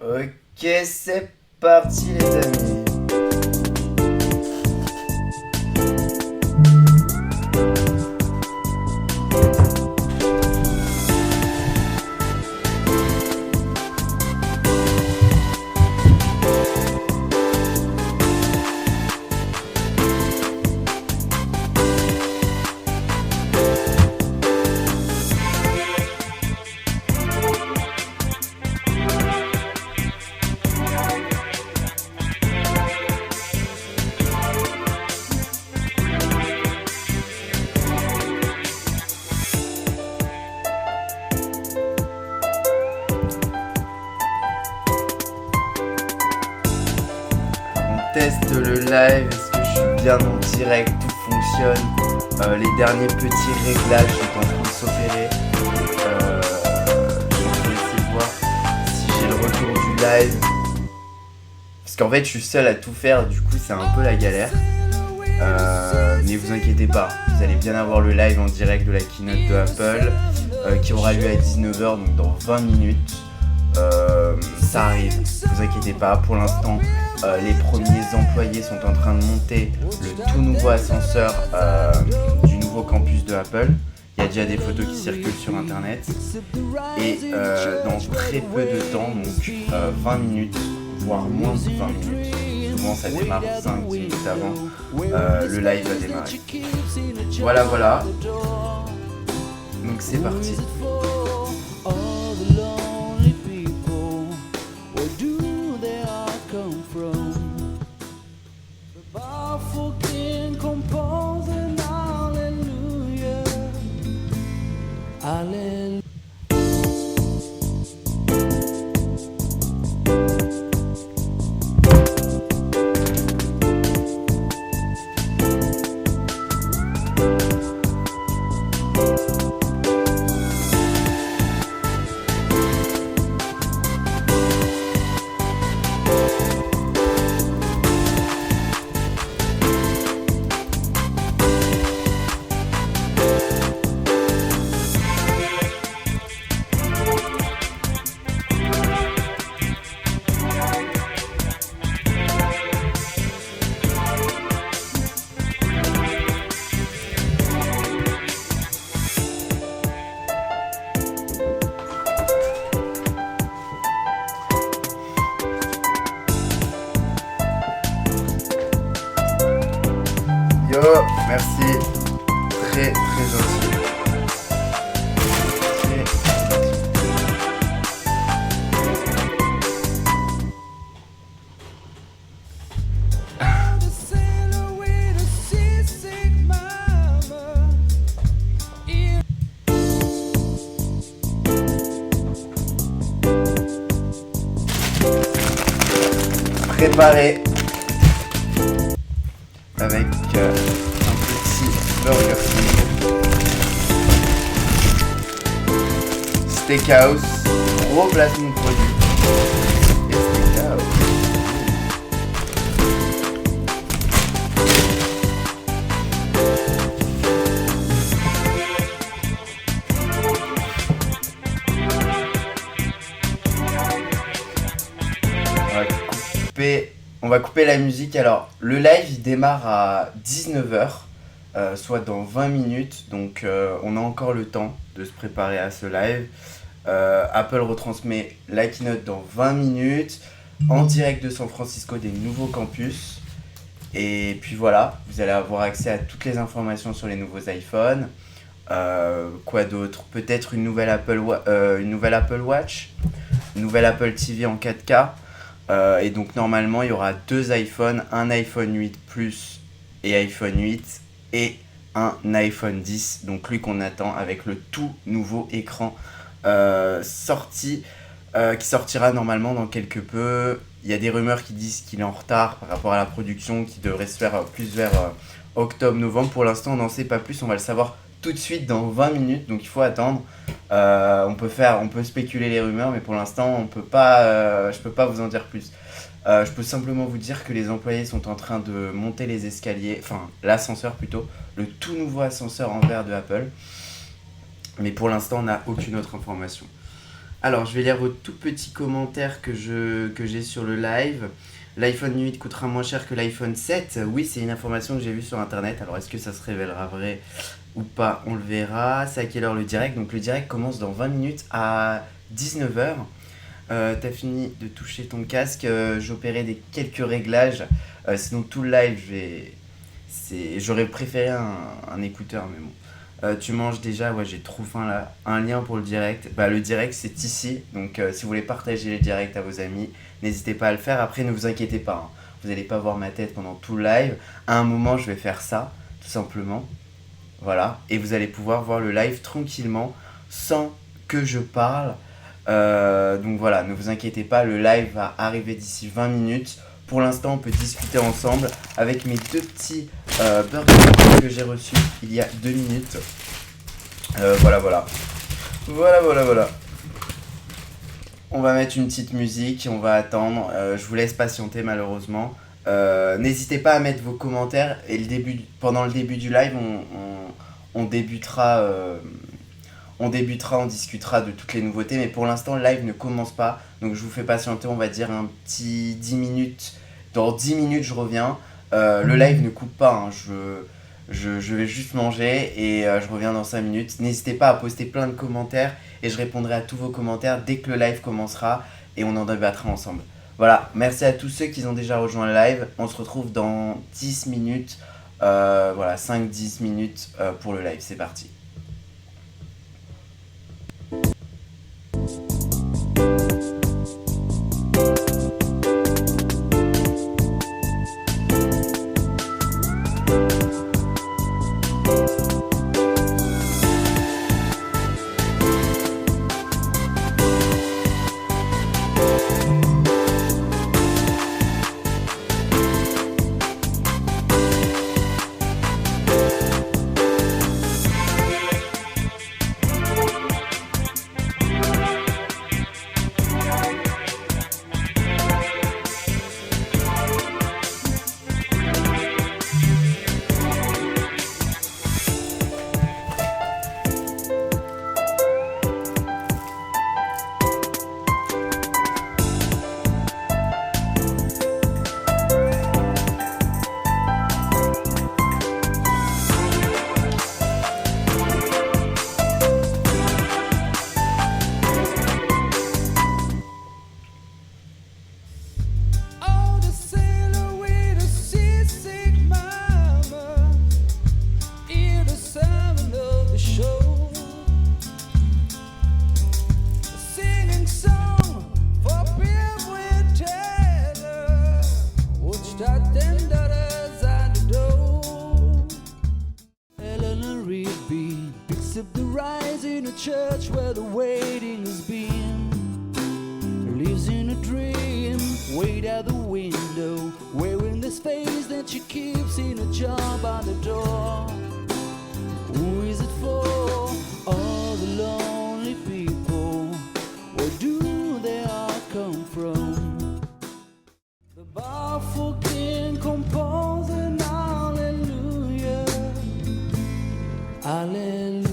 Ok, c'est parti les amis. Teste le live, est-ce que je suis bien en direct, tout fonctionne, les derniers petits réglages sont en train de s'opérer. Je vais essayer de voir si j'ai le retour du live. Parce qu'en fait je suis seul à tout faire, du coup c'est un peu la galère. Mais vous inquiétez pas, vous allez bien avoir le live en direct de la Keynote de Apple qui aura lieu à 19h, donc dans 20 minutes. Ça arrive, vous inquiétez pas, pour l'instant les premiers employés sont en train de monter le tout nouveau ascenseur du nouveau campus de Apple. Il y a déjà des photos qui circulent sur internet et dans très peu de temps, donc 20 minutes, voire moins de 20 minutes, souvent ça démarre 5-10 minutes avant, le live va démarrer. Voilà, donc c'est parti. Yo, merci, très gentil. Préparé avec un petit burger steakhouse, gros placement de produit et steakhouse. On va couper la musique. Alors, le live il démarre à 19h, soit dans 20 minutes. Donc, on a encore le temps de se préparer à ce live. Apple retransmet la keynote dans 20 minutes, en direct de San Francisco des nouveaux campus. Et puis voilà, vous allez avoir accès à toutes les informations sur les nouveaux iPhones. Quoi d'autre? Peut-être une nouvelle Apple Watch, une nouvelle Apple TV en 4K. Et donc normalement il y aura deux iPhones, un iPhone 8 Plus et iPhone 8 et un iPhone 10, donc lui qu'on attend avec le tout nouveau écran qui sortira normalement dans quelque peu. Il y a des rumeurs qui disent qu'il est en retard par rapport à la production, qui devrait se faire plus vers octobre-novembre. Pour l'instant on n'en sait pas plus, on va le savoir tout de suite dans 20 minutes, donc il faut attendre. On peut spéculer les rumeurs, mais pour l'instant je peux pas vous en dire plus. Je peux simplement vous dire que les employés sont en train de monter les escaliers, enfin l'ascenseur plutôt, le tout nouveau ascenseur en verre de Apple. Mais pour l'instant on n'a aucune autre information. Alors, je vais lire vos tout petits commentaires que j'ai sur le live. L'iPhone 8 coûtera moins cher que l'iPhone 7. Oui, c'est une information que j'ai vue sur internet. Alors, est-ce que ça se révélera vrai ou pas? On le verra. C'est à quelle heure le direct? Donc, le direct commence dans 20 minutes à 19h. T'as fini de toucher ton casque. J'opérais quelques réglages. Sinon, tout le live, j'aurais préféré un écouteur, mais bon. Tu manges déjà, ouais, j'ai trop faim là. Un lien pour le direct. Bah, le direct, c'est ici. Donc, si vous voulez partager les directs à vos amis, n'hésitez pas à le faire. Après, ne vous inquiétez pas, hein. Vous n'allez pas voir ma tête pendant tout le live. À un moment, je vais faire ça, tout simplement. Voilà. Et vous allez pouvoir voir le live tranquillement, sans que je parle. Donc voilà, ne vous inquiétez pas, le live va arriver d'ici 20 minutes. Pour l'instant, on peut discuter ensemble avec mes deux petits burgers que j'ai reçus il y a 2 minutes. Voilà. Voilà. On va mettre une petite musique, on va attendre. Je vous laisse patienter malheureusement. N'hésitez pas à mettre vos commentaires et pendant le début du live, on débutera. On discutera de toutes les nouveautés, mais pour l'instant, le live ne commence pas. Donc je vous fais patienter, on va dire un petit 10 minutes. Dans 10 minutes, je reviens. Le live ne coupe pas, hein. Je vais juste manger et je reviens dans 5 minutes. N'hésitez pas à poster plein de commentaires et je répondrai à tous vos commentaires dès que le live commencera et on en débattra ensemble. Voilà, merci à tous ceux qui ont déjà rejoint le live. On se retrouve dans 10 minutes. Voilà, 5-10 minutes pour le live. C'est parti. Church where the waiting has been, lives in a dream, wait at the window, wearing this face that she keeps in a jar by the door. Who is it for? All the lonely people. Where do they all come from? The powerful king composed an hallelujah, hallelujah.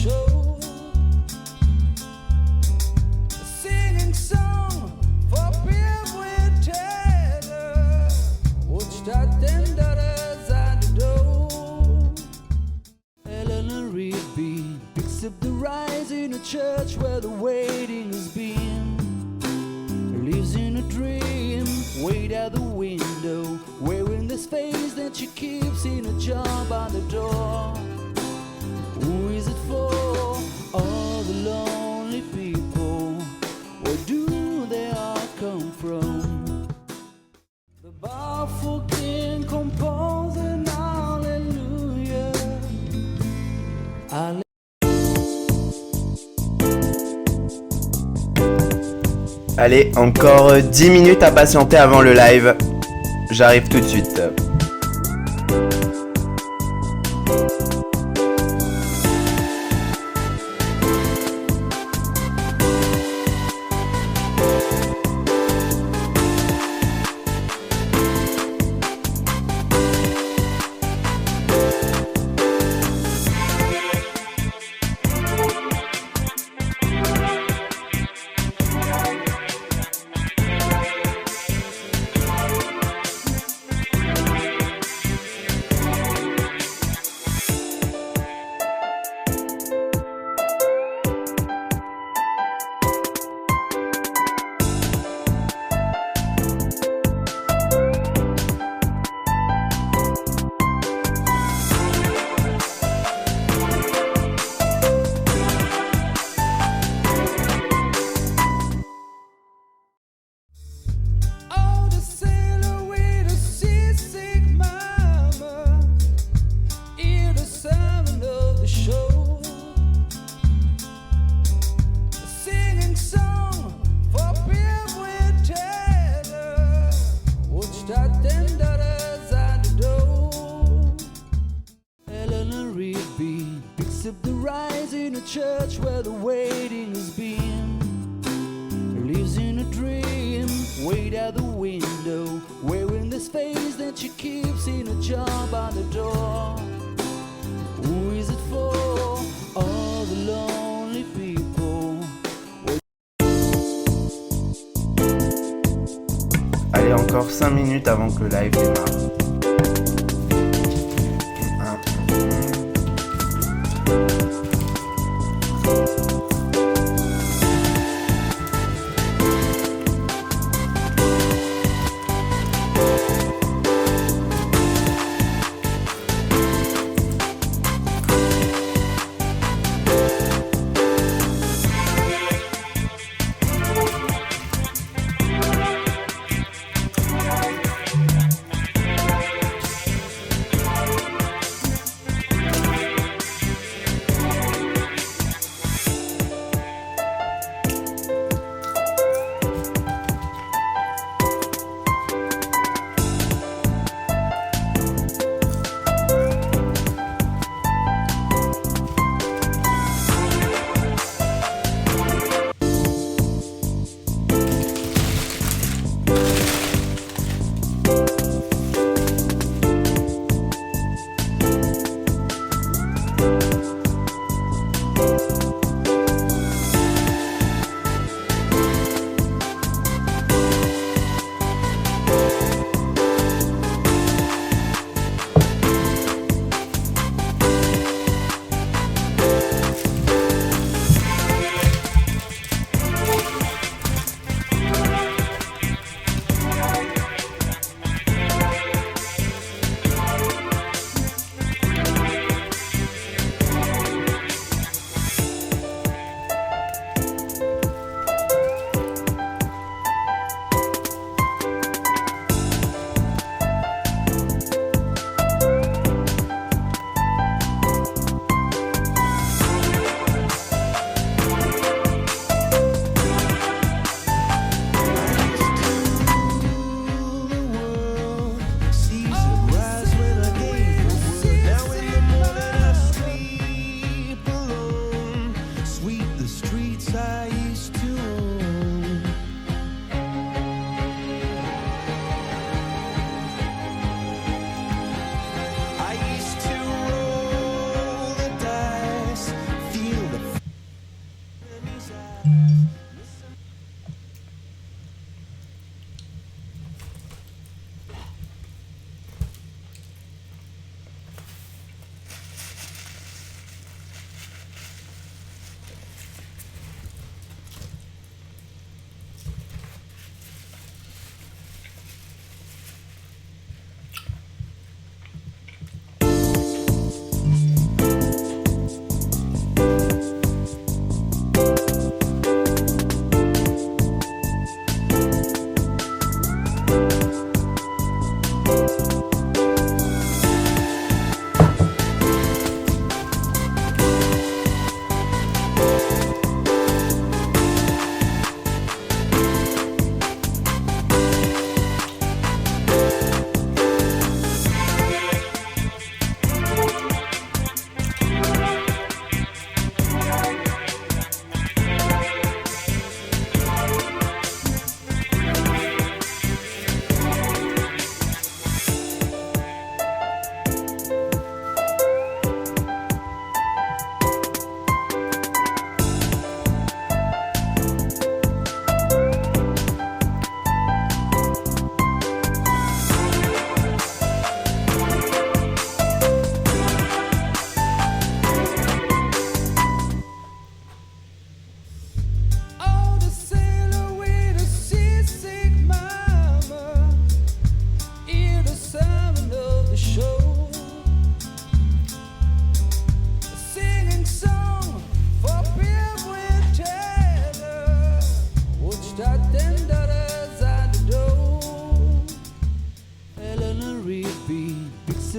show. A singing song for Bill Taylor. Watch that $10 at the door. Eleanor Rigby picks up the rise in a church where the waiting has been. Lives in a dream, wait out the window, wearing this face that she keeps in a jar by the door. Who is it for? All the lonely people. Where do they all come from? The powerful king composed an hallelujah. Allez, encore 10 minutes à patienter avant le live. J'arrive tout de suite. Church where the waiting has been. Lives in a dream, wait out the window, wearing this face that she keeps in a jar by the door. Who is it for? All the lonely people. Allez, encore 5 minutes avant que le live démarre.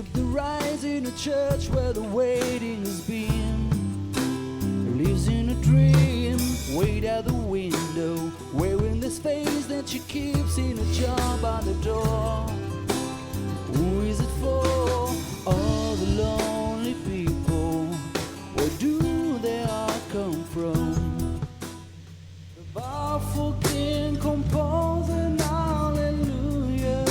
up the rise in a church where the waiting has been. Lives in a dream, wait out the window, wearing this face that she keeps in a jar by the door. Who is it for? All the lonely people. Where do they all come from? The powerful king composes an hallelujah.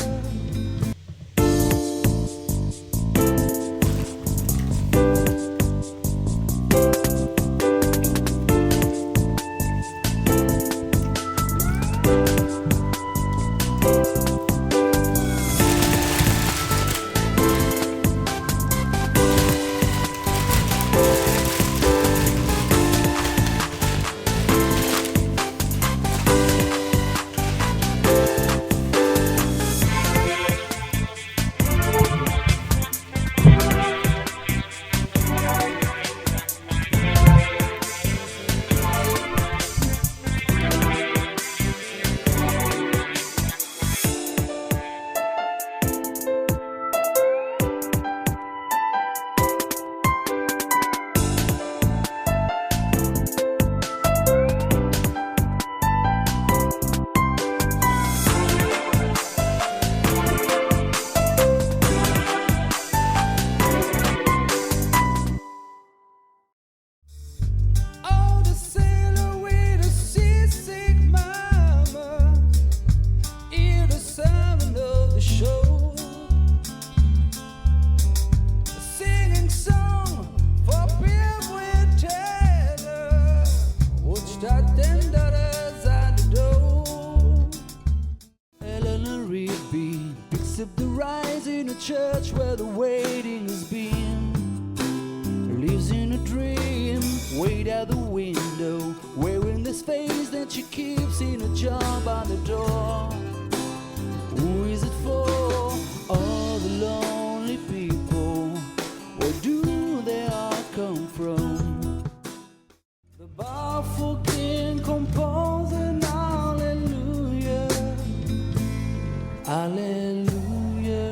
Church where the waiting has been. Lives in a dream, wait out the window, wearing this face that she keeps in a jar by the door. Who is it for? All the lonely people. Where do they all come from? The powerful king composes an hallelujah. Hallelujah.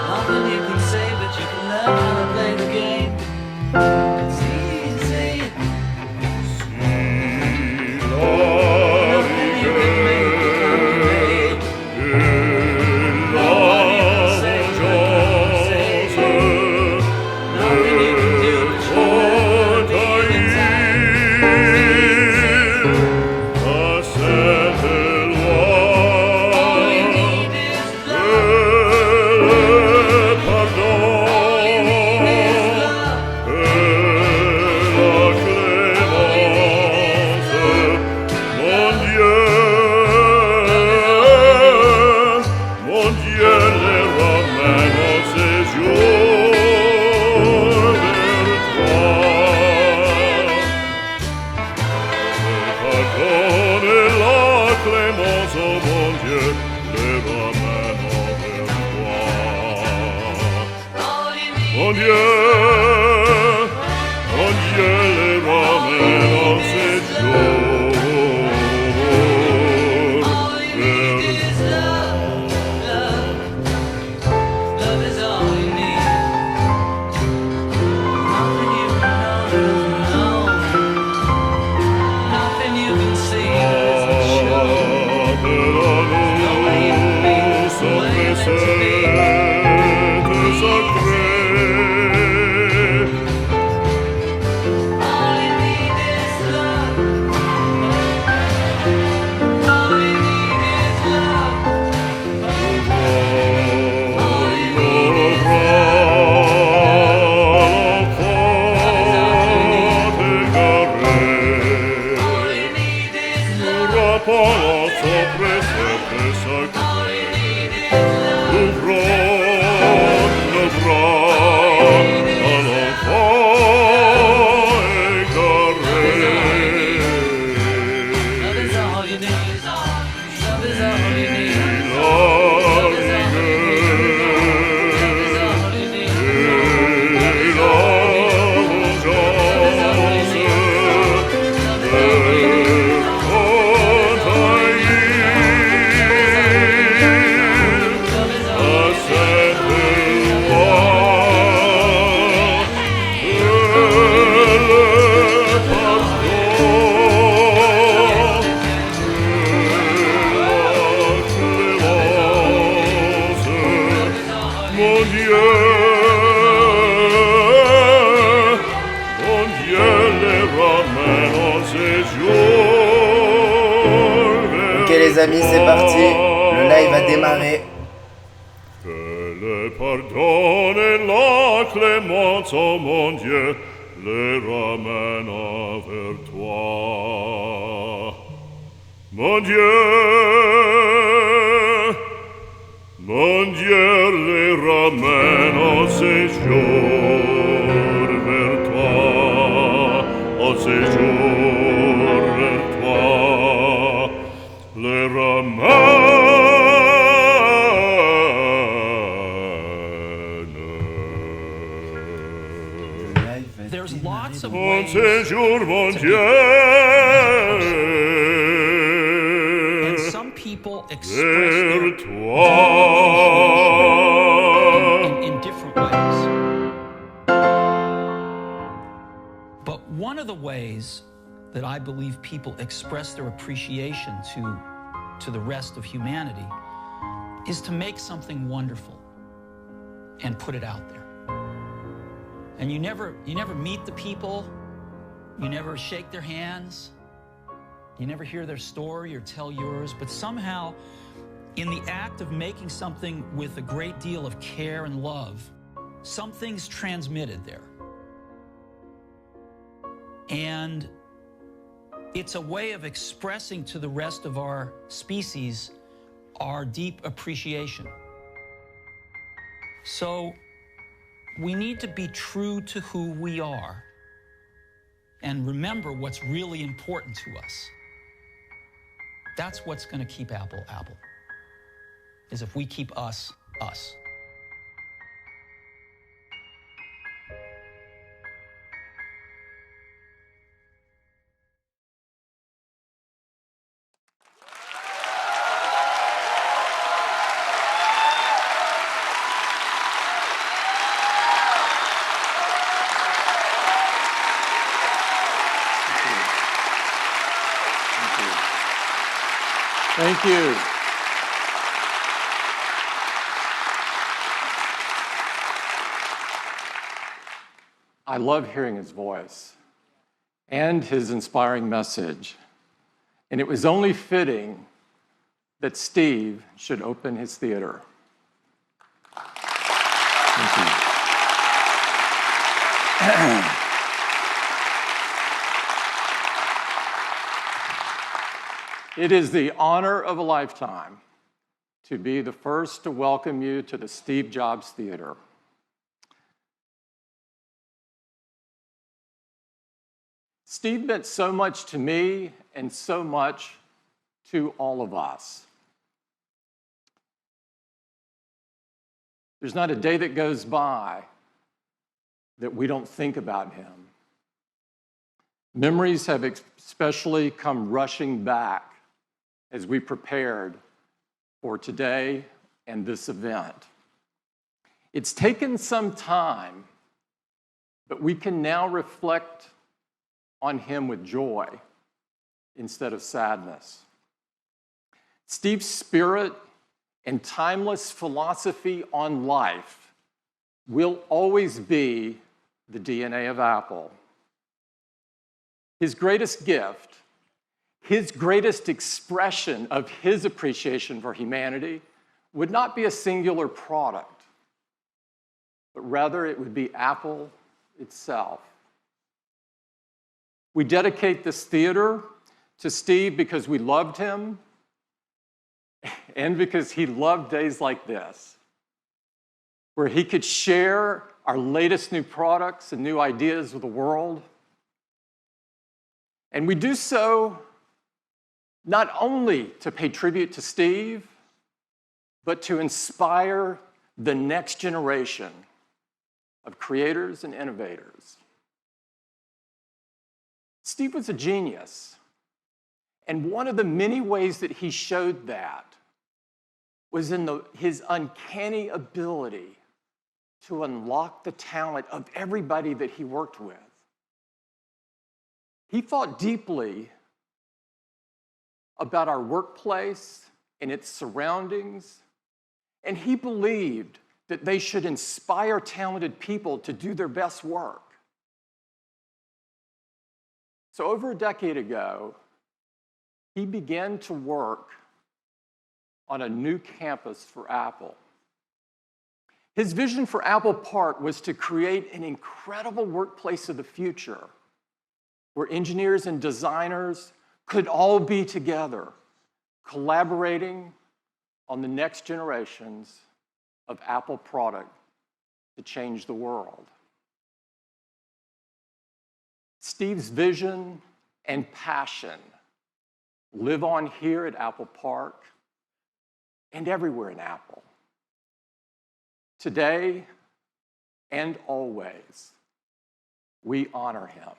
Nothing you can say, but you can learn how to play the game. It's easy. Nothing you can make it convey. Nothing you can say, but you can say. Nothing you can do, but you can be all you need is love. All you need is love. All you need Mon Dieu, les ramène en séjour. All you need is love, love. Love is all you need. Nothing you can know, nothing you can see doesn't show. No way you can be, no way you meant to be. amis, c'est parti. Le live a démarré. Que le pardon et la clémence, oh mon Dieu, les ramènent vers toi. Mon Dieu, les ramène au séjour vers toi, au séjour vers toi, les ramène. There's lots of Au ways, séjour, mon Dieu. and some people express Vers their toi. in different ways. But one of the ways that I believe people express their appreciation to the rest of humanity is to make something wonderful and put it out there. And you never meet the people, you never shake their hands, you never hear their story or tell yours, but somehow in the act of making something with a great deal of care and love, something's transmitted there. And it's a way of expressing to the rest of our species our deep appreciation. So we need to be true to who we are and remember what's really important to us. That's what's going to keep Apple, Apple, is if we keep us, us. Thank you. I love hearing his voice and his inspiring message. And it was only fitting that Steve should open his theater. Thank you. It is the honor of a lifetime to be the first to welcome you to the Steve Jobs Theater. Steve meant so much to me and so much to all of us. There's not a day that goes by that we don't think about him. Memories have especially come rushing back as we prepared for today and this event. It's taken some time, but we can now reflect on him with joy instead of sadness. Steve's spirit and timeless philosophy on life will always be the DNA of Apple. His greatest gift, his greatest expression of his appreciation for humanity would not be a singular product, but rather it would be Apple itself. We dedicate this theater to Steve because we loved him and because he loved days like this, where he could share our latest new products and new ideas with the world. And we do so not only to pay tribute to Steve, but to inspire the next generation of creators and innovators. Steve was a genius, and one of the many ways that he showed that was in his uncanny ability to unlock the talent of everybody that he worked with. He thought deeply about our workplace and its surroundings, and he believed that they should inspire talented people to do their best work. So over a decade ago, he began to work on a new campus for Apple. His vision for Apple Park was to create an incredible workplace of the future where engineers and designers could all be together, collaborating on the next generations of Apple product to change the world. Steve's vision and passion live on here at Apple Park and everywhere in Apple. Today and always, we honor him.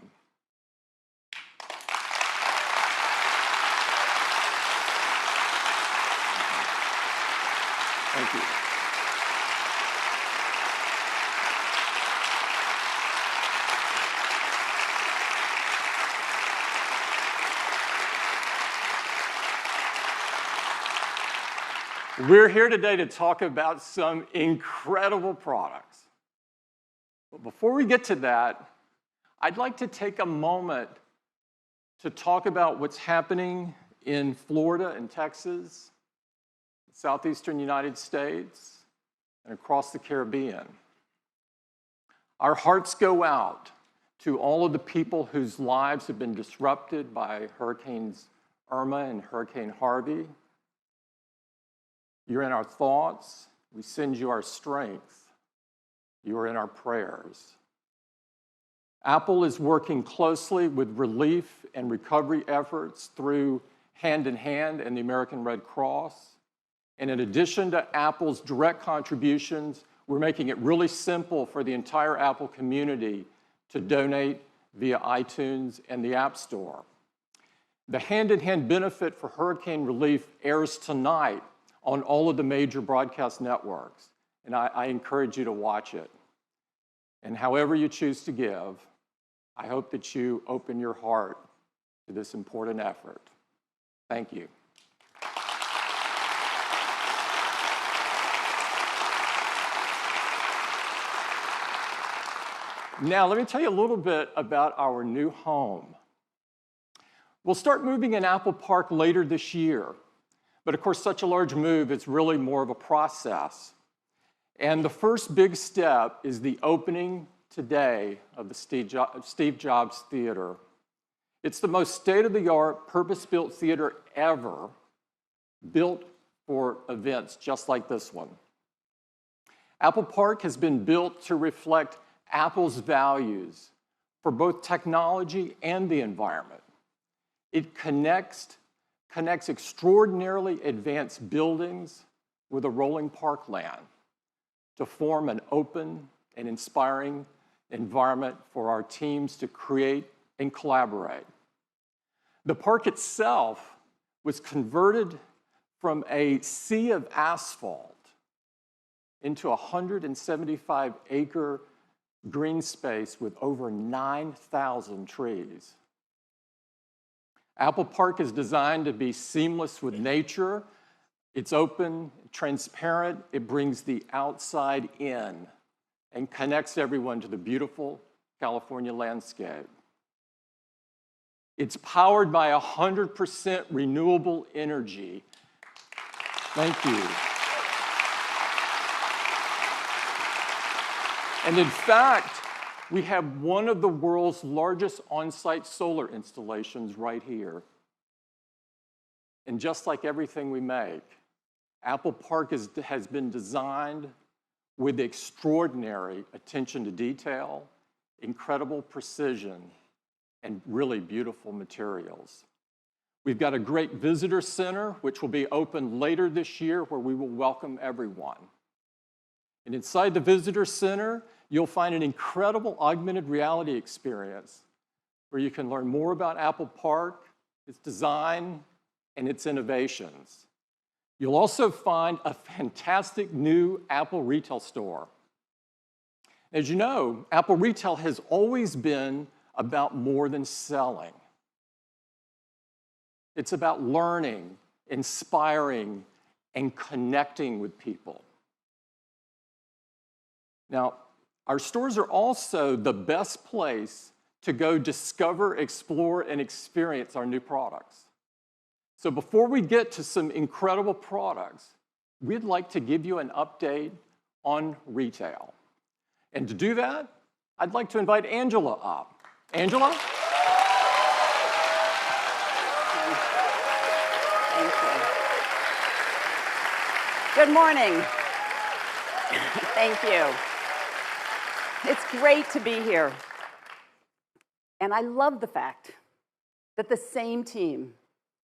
Thank you. We're here today to talk about some incredible products. But before we get to that, I'd like to take a moment to talk about what's happening in Florida and Texas, southeastern United States, and across the Caribbean. Our hearts go out to all of the people whose lives have been disrupted by Hurricanes Irma and Hurricane Harvey. You're in our thoughts. We send you our strength. You are in our prayers. Apple is working closely with relief and recovery efforts through Hand in Hand and the American Red Cross. And in addition to Apple's direct contributions, we're making it really simple for the entire Apple community to donate via iTunes and the App Store. The Hand in Hand benefit for hurricane relief airs tonight on all of the major broadcast networks, and I encourage you to watch it. And however you choose to give, I hope that you open your heart to this important effort. Thank you. Now, let me tell you a little bit about our new home. We'll start moving in Apple Park later this year. But of course, such a large move, it's really more of a process. And the first big step is the opening today of the Steve Jobs Theater. It's the most state-of-the-art, purpose-built theater ever, built for events just like this one. Apple Park has been built to reflect Apple's values for both technology and the environment. It connects extraordinarily advanced buildings with a rolling parkland to form an open and inspiring environment for our teams to create and collaborate. The park itself was converted from a sea of asphalt into a 175-acre green space with over 9,000 trees. Apple Park is designed to be seamless with nature. It's open, transparent. It brings the outside in and connects everyone to the beautiful California landscape. It's powered by 100% renewable energy. Thank you. And in fact, we have one of the world's largest on-site solar installations right here. And just like everything we make, Apple Park has been designed with extraordinary attention to detail, incredible precision, and really beautiful materials. We've got a great visitor center, which will be open later this year, where we will welcome everyone. And inside the visitor center, you'll find an incredible augmented reality experience where you can learn more about Apple Park, its design, and its innovations. You'll also find a fantastic new Apple retail store. As you know, Apple retail has always been about more than selling. It's about learning, inspiring, and connecting with people. Now, our stores are also the best place to go discover, explore, and experience our new products. So before we get to some incredible products, we'd like to give you an update on retail. And to do that, I'd like to invite Angela up. Angela? Thank you. Good morning. Thank you. It's great to be here. And I love the fact that the same team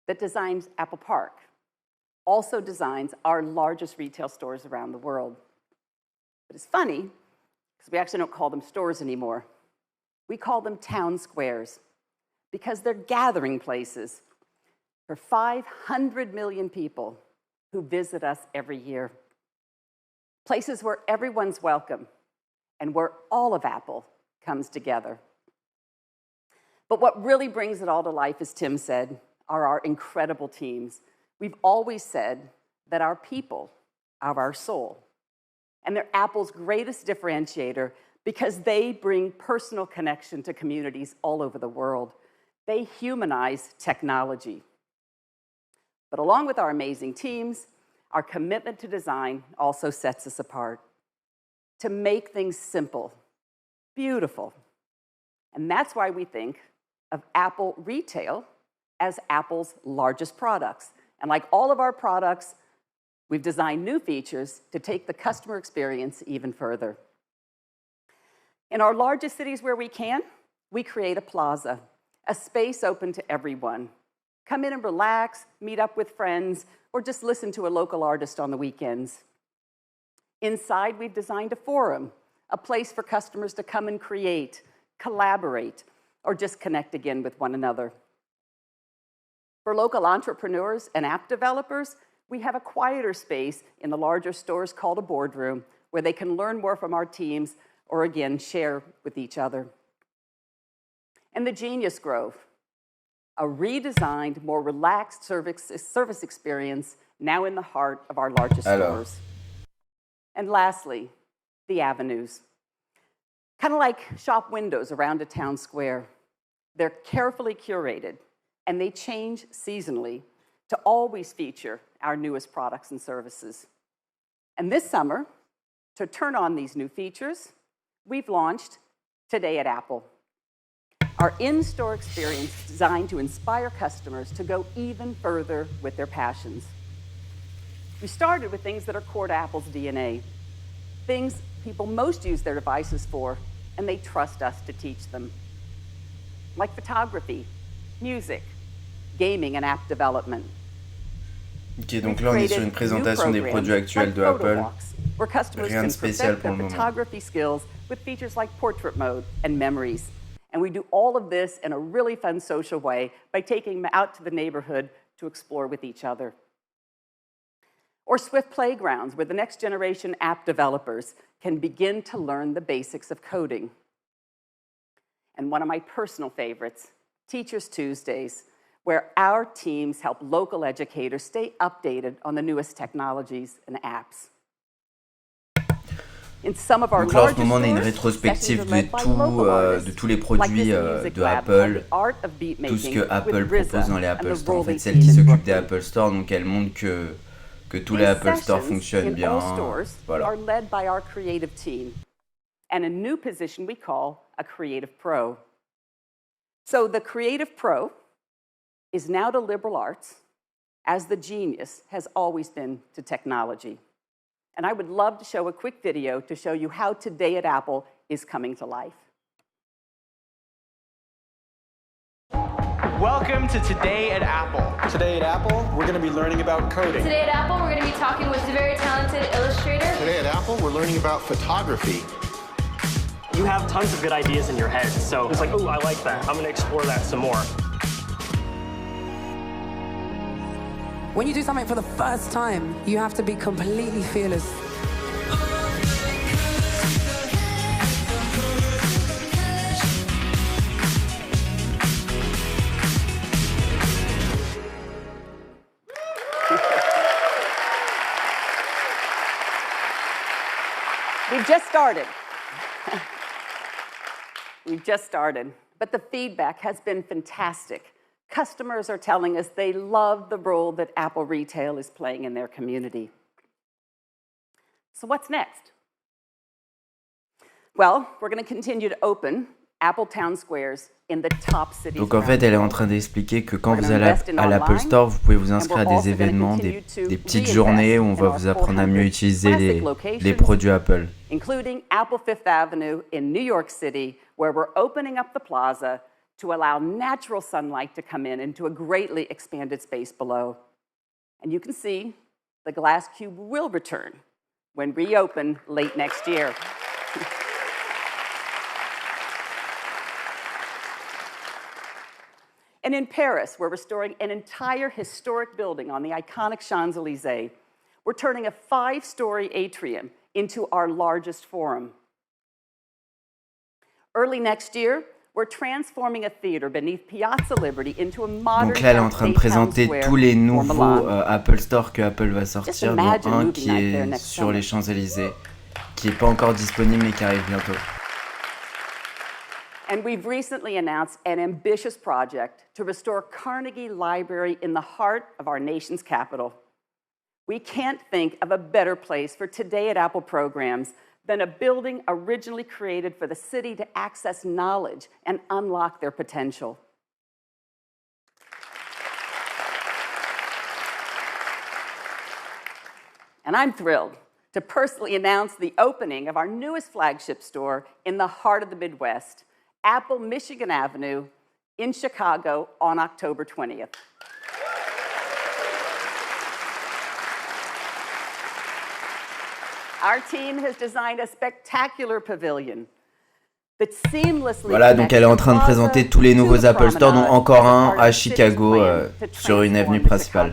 that designs Apple Park also designs our largest retail stores around the world. But it's funny, because we actually don't call them stores anymore. We call them town squares, because they're gathering places for 500 million people who visit us every year. Places where everyone's welcome and where all of Apple comes together. But what really brings it all to life, as Tim said, are our incredible teams. We've always said that our people are our soul. And they're Apple's greatest differentiator because they bring personal connection to communities all over the world. They humanize technology. But along with our amazing teams, our commitment to design also sets us apart. To make things simple, beautiful. And that's why we think of Apple Retail as Apple's largest products. And like all of our products, we've designed new features to take the customer experience even further. In our largest cities where we can, we create a plaza, a space open to everyone. Come in and relax, meet up with friends, or just listen to a local artist on the weekends. Inside, we've designed a forum, a place for customers to come and create, collaborate, or just connect again with one another. For local entrepreneurs and app developers, we have a quieter space in the larger stores called a boardroom, where they can learn more from our teams or, again, share with each other. And the Genius Grove, a redesigned, more relaxed service experience now in the heart of our largest stores. And lastly, the avenues. Kind of like shop windows around a town square. They're carefully curated, and they change seasonally to always feature our newest products and services. And this summer, to turn on these new features, we've launched Today at Apple, our in-store experience designed to inspire customers to go even further with their passions. We started with things that are core to Apple's DNA, things people most use their devices for, and they trust us to teach them, like photography, music, gaming and app development. Ok, donc là on est sur une présentation des produits actuels de Apple. Rien de spécial pour le moment. Photography skills with features like portrait mode and memories. And we do all of this in a really fun social way by taking them out to the neighborhood to explore with each other. Or Swift Playgrounds, where the next generation app developers can begin to learn the basics of coding. And one of my personal favorites, Teachers Tuesdays, where our teams help local educators stay updated on the newest technologies and apps. In some of our Donc là en ce largest moment on a une stores, rétrospective sessions are led by local artists, de tous les like produits this music de lab Apple, called The Art of Beat tout ce que Making Apple with RZA propose dans les and Apple the Store. En role fait they celle teach qui in s'occupe des Brooklyn. Apple Store, donc elle montre que tous les These Apple Store sessions fonctionnent in bien. all stores Voilà. are led by our creative team and a new position we call a creative pro. So the creative pro is now to liberal arts as the genius has always been to technology. And I would love to show a quick video to show you how Today at Apple is coming to life. Welcome to Today at Apple. Today at Apple, we're going to be learning about coding. Today at Apple, we're going to be talking with a very talented illustrator. Today at Apple, we're learning about photography. You have tons of good ideas in your head, so it's like, oh, I like that. I'm going to explore that some more. When you do something for the first time, you have to be completely fearless. We've just started. We've just started, but the feedback has been fantastic. Customers are telling us they love the role that Apple Retail is playing in their community. So what's next? Well, we're going to continue to open Apple Town Squares in the top cities. Donc en fait, elle est en train d'expliquer que quand vous allez à l'Apple Store, vous pouvez vous inscrire à des événements, des petites journées où on va vous apprendre à mieux utiliser les produits Apple. Including Apple Fifth Avenue in New York City, where we're opening up the plaza to allow natural sunlight to come in into a greatly expanded space below. And you can see the glass cube will return when reopened late next year. And in Paris, we're restoring an entire historic building on the iconic Champs-Élysées. We're turning a 5-story atrium into our largest forum. Early next year, we're transforming a theater beneath Piazza Liberty into a modern. Donc là, elle est en train de présenter tous les nouveaux Apple Store que Apple va sortir, dont un qui est sur les Champs-Élysées, qui n'est pas encore disponible mais qui arrive bientôt. And we've recently announced an ambitious project to restore Carnegie Library in the heart of our nation's capital. We can't think of a better place for Today at Apple programs than a building originally created for the city to access knowledge and unlock their potential. And I'm thrilled to personally announce the opening of our newest flagship store in the heart of the Midwest, Apple Michigan Avenue in Chicago on October 20th. Our team has designed a spectacular pavilion that seamlessly. Voilà, donc elle est en train de présenter tous les nouveaux Apple Store, dont encore un à Chicago sur une avenue principale.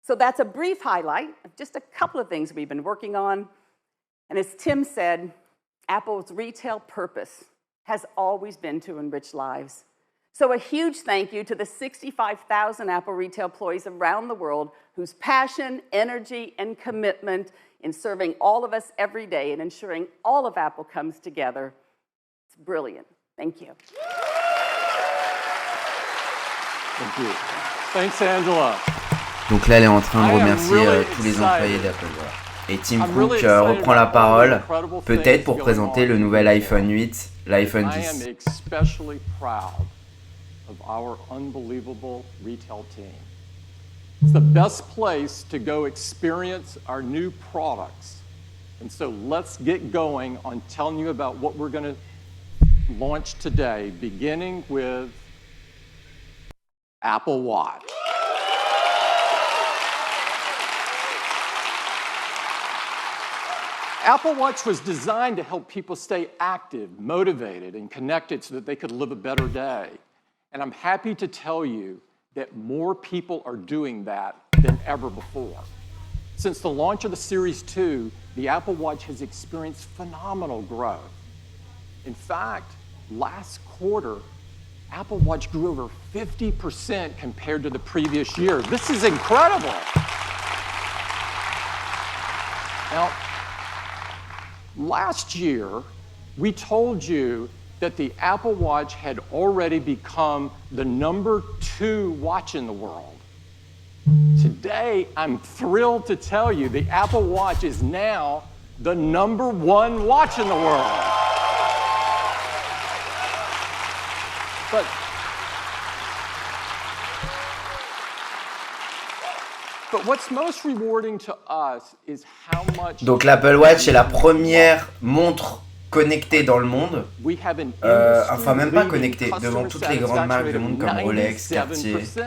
So that's a brief highlight of just a couple of things we've been working on. And as Tim said, Apple's retail purpose has always been to enrich lives. So a huge thank you to the 65,000 Apple retail employees around the world whose passion, energy, and commitment in serving all of us every day and ensuring all of Apple comes together. It's brilliant. Thank you. Thank you. Thanks, Angela. Donc là, elle est en train de remercier tous les employés d'Apple. Voilà. Et Tim Cook reprend la parole, peut-être pour présenter le nouvel iPhone 8, l'iPhone 10. I am especially proud of our unbelievable retail team. It's the best place to go experience our new products. And so let's get going on telling you about what we're going to launch today, beginning with Apple Watch. Apple Watch was designed to help people stay active, motivated, and connected so that they could live a better day. And I'm happy to tell you that more people are doing that than ever before. Since the launch of the Series 2, the Apple Watch has experienced phenomenal growth. In fact, last quarter, Apple Watch grew over 50% compared to the previous year. This is incredible. Now, last year, we told you that the Apple Watch had already become the #2 watch in the world. Today, I'm thrilled to tell you the Apple Watch is now the #1 watch in the world. But what's most rewarding to us is how much. Donc l'Apple Watch est la première montre connectée dans le monde. Enfin même pas connectée, devant toutes les grandes marques du monde comme Rolex, Cartier. C'est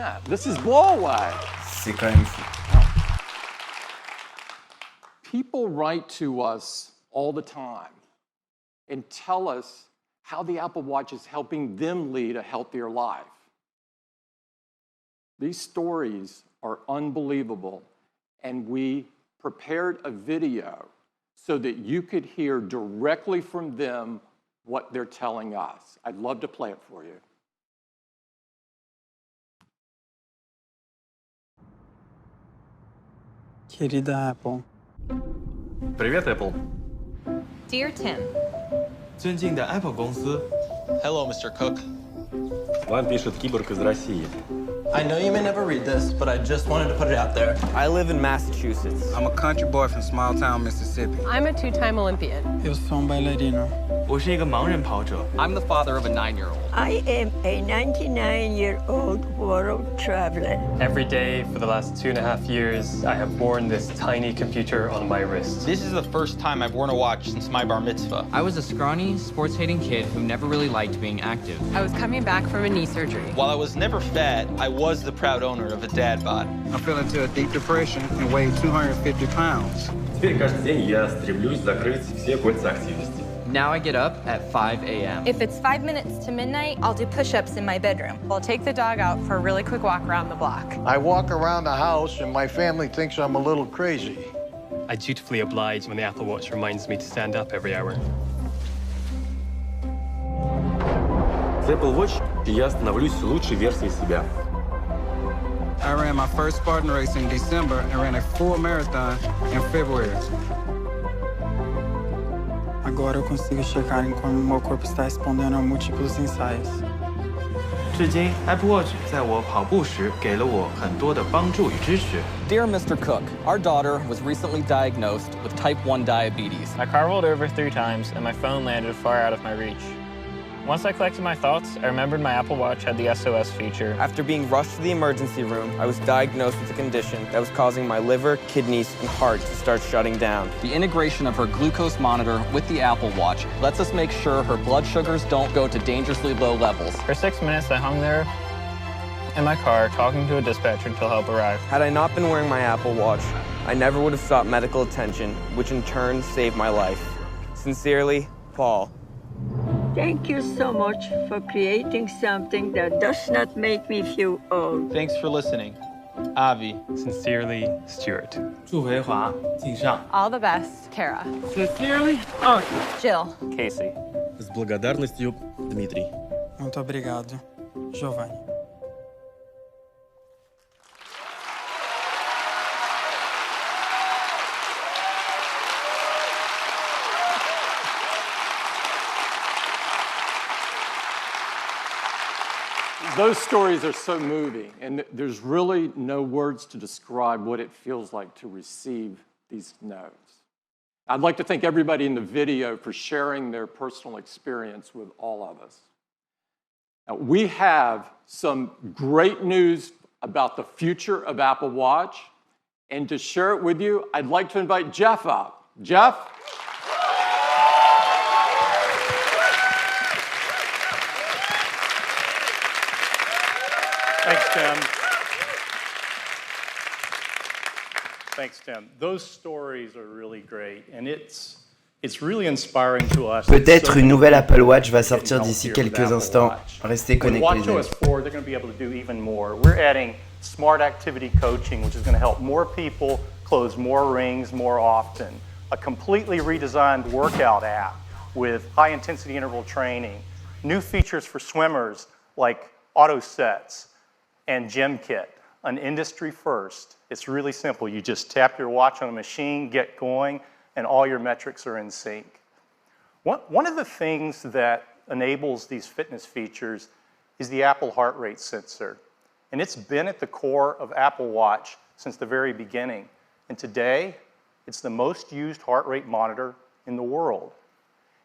quand même fou. People write to us all the time and tell us how the Apple Watch is helping them lead a healthier life. These stories are unbelievable, and we prepared a video so that you could hear directly from them what they're telling us. I'd love to play it for you. Querida Apple. Привет, Apple. Dear Tim. 尊敬的 Apple 公司。 Hello, Mr. Cook. Вам пишет киборг из России. I know you may never read this, but I just wanted to put it out there. I live in Massachusetts. I'm a country boy from small town Mississippi. I'm a two-time Olympian. Eu sou bailarino. 我是一个盲人跑者。 I'm the father of a 9-year-old. I am a 99-year-old world traveler. Every day for the last 2.5 years, I have worn this tiny computer on my wrist. This is the first time I've worn a watch since my bar mitzvah. I was a scrawny, sports-hating kid who never really liked being active. I was coming back from a knee surgery. While I was never fat, I was the proud owner of a dad bod. I fell into a deep depression and weighed 250 pounds. Теперь каждый день я стремлюсь закрыть все кольца активности. Now I get up at 5 a.m. If it's 5 minutes to midnight, I'll do push-ups in my bedroom. I'll take the dog out for a really quick walk around the block. I walk around the house and my family thinks I'm a little crazy. I dutifully oblige when the Apple Watch reminds me to stand up every hour. С Apple Watch я становлюсь lучшей версией себя. I ran my first Spartan race in December and ran a full marathon in February. Agora eu consigo checar em como meu corpo está respondendo a múltiplos ensaios. 至今 Apple Watch 在我跑步时给了我很多的帮助与支持。 Dear Mr. Cook, our daughter was recently diagnosed with type 1 diabetes. My car rolled over 3 times and my phone landed far out of my reach. Once I collected my thoughts, I remembered my Apple Watch had the SOS feature. After being rushed to the emergency room, I was diagnosed with a condition that was causing my liver, kidneys, and heart to start shutting down. The integration of her glucose monitor with the Apple Watch lets us make sure her blood sugars don't go to dangerously low levels. For 6 minutes, I hung there in my car talking to a dispatcher until help arrived. Had I not been wearing my Apple Watch, I never would have sought medical attention, which in turn saved my life. Sincerely, Paul. Thank you so much for creating something that does not make me feel old. Thanks for listening. Avi. Sincerely, Stuart. 祝维华敬上。 All the best, Kara. Sincerely, Jill. Casey. С благодарностью, Дмитрий. Muito obrigado, Giovanni. Those stories are so moving, and there's really no words to describe what it feels like to receive these notes. I'd like to thank everybody in the video for sharing their personal experience with all of us. Now, we have some great news about the future of Apple Watch, and to share it with you, I'd like to invite Jeff up. Jeff? Thanks, Tim. Thanks, Tim. Those stories are really great, and it's really inspiring to us. Peut-être une nouvelle Apple Watch va sortir d'ici quelques instants. Restez connectés. WatchOS 4, they're going to be able to do even more. We're adding smart activity coaching, which is going to help more people close more rings more often. A completely redesigned workout app with high-intensity interval training. New features for swimmers like auto sets and Gym Kit, an industry first. It's really simple. You just tap your watch on a machine, get going, and all your metrics are in sync. One of the things that enables these fitness features is the Apple heart rate sensor. And it's been at the core of Apple Watch since the very beginning. And today, it's the most used heart rate monitor in the world.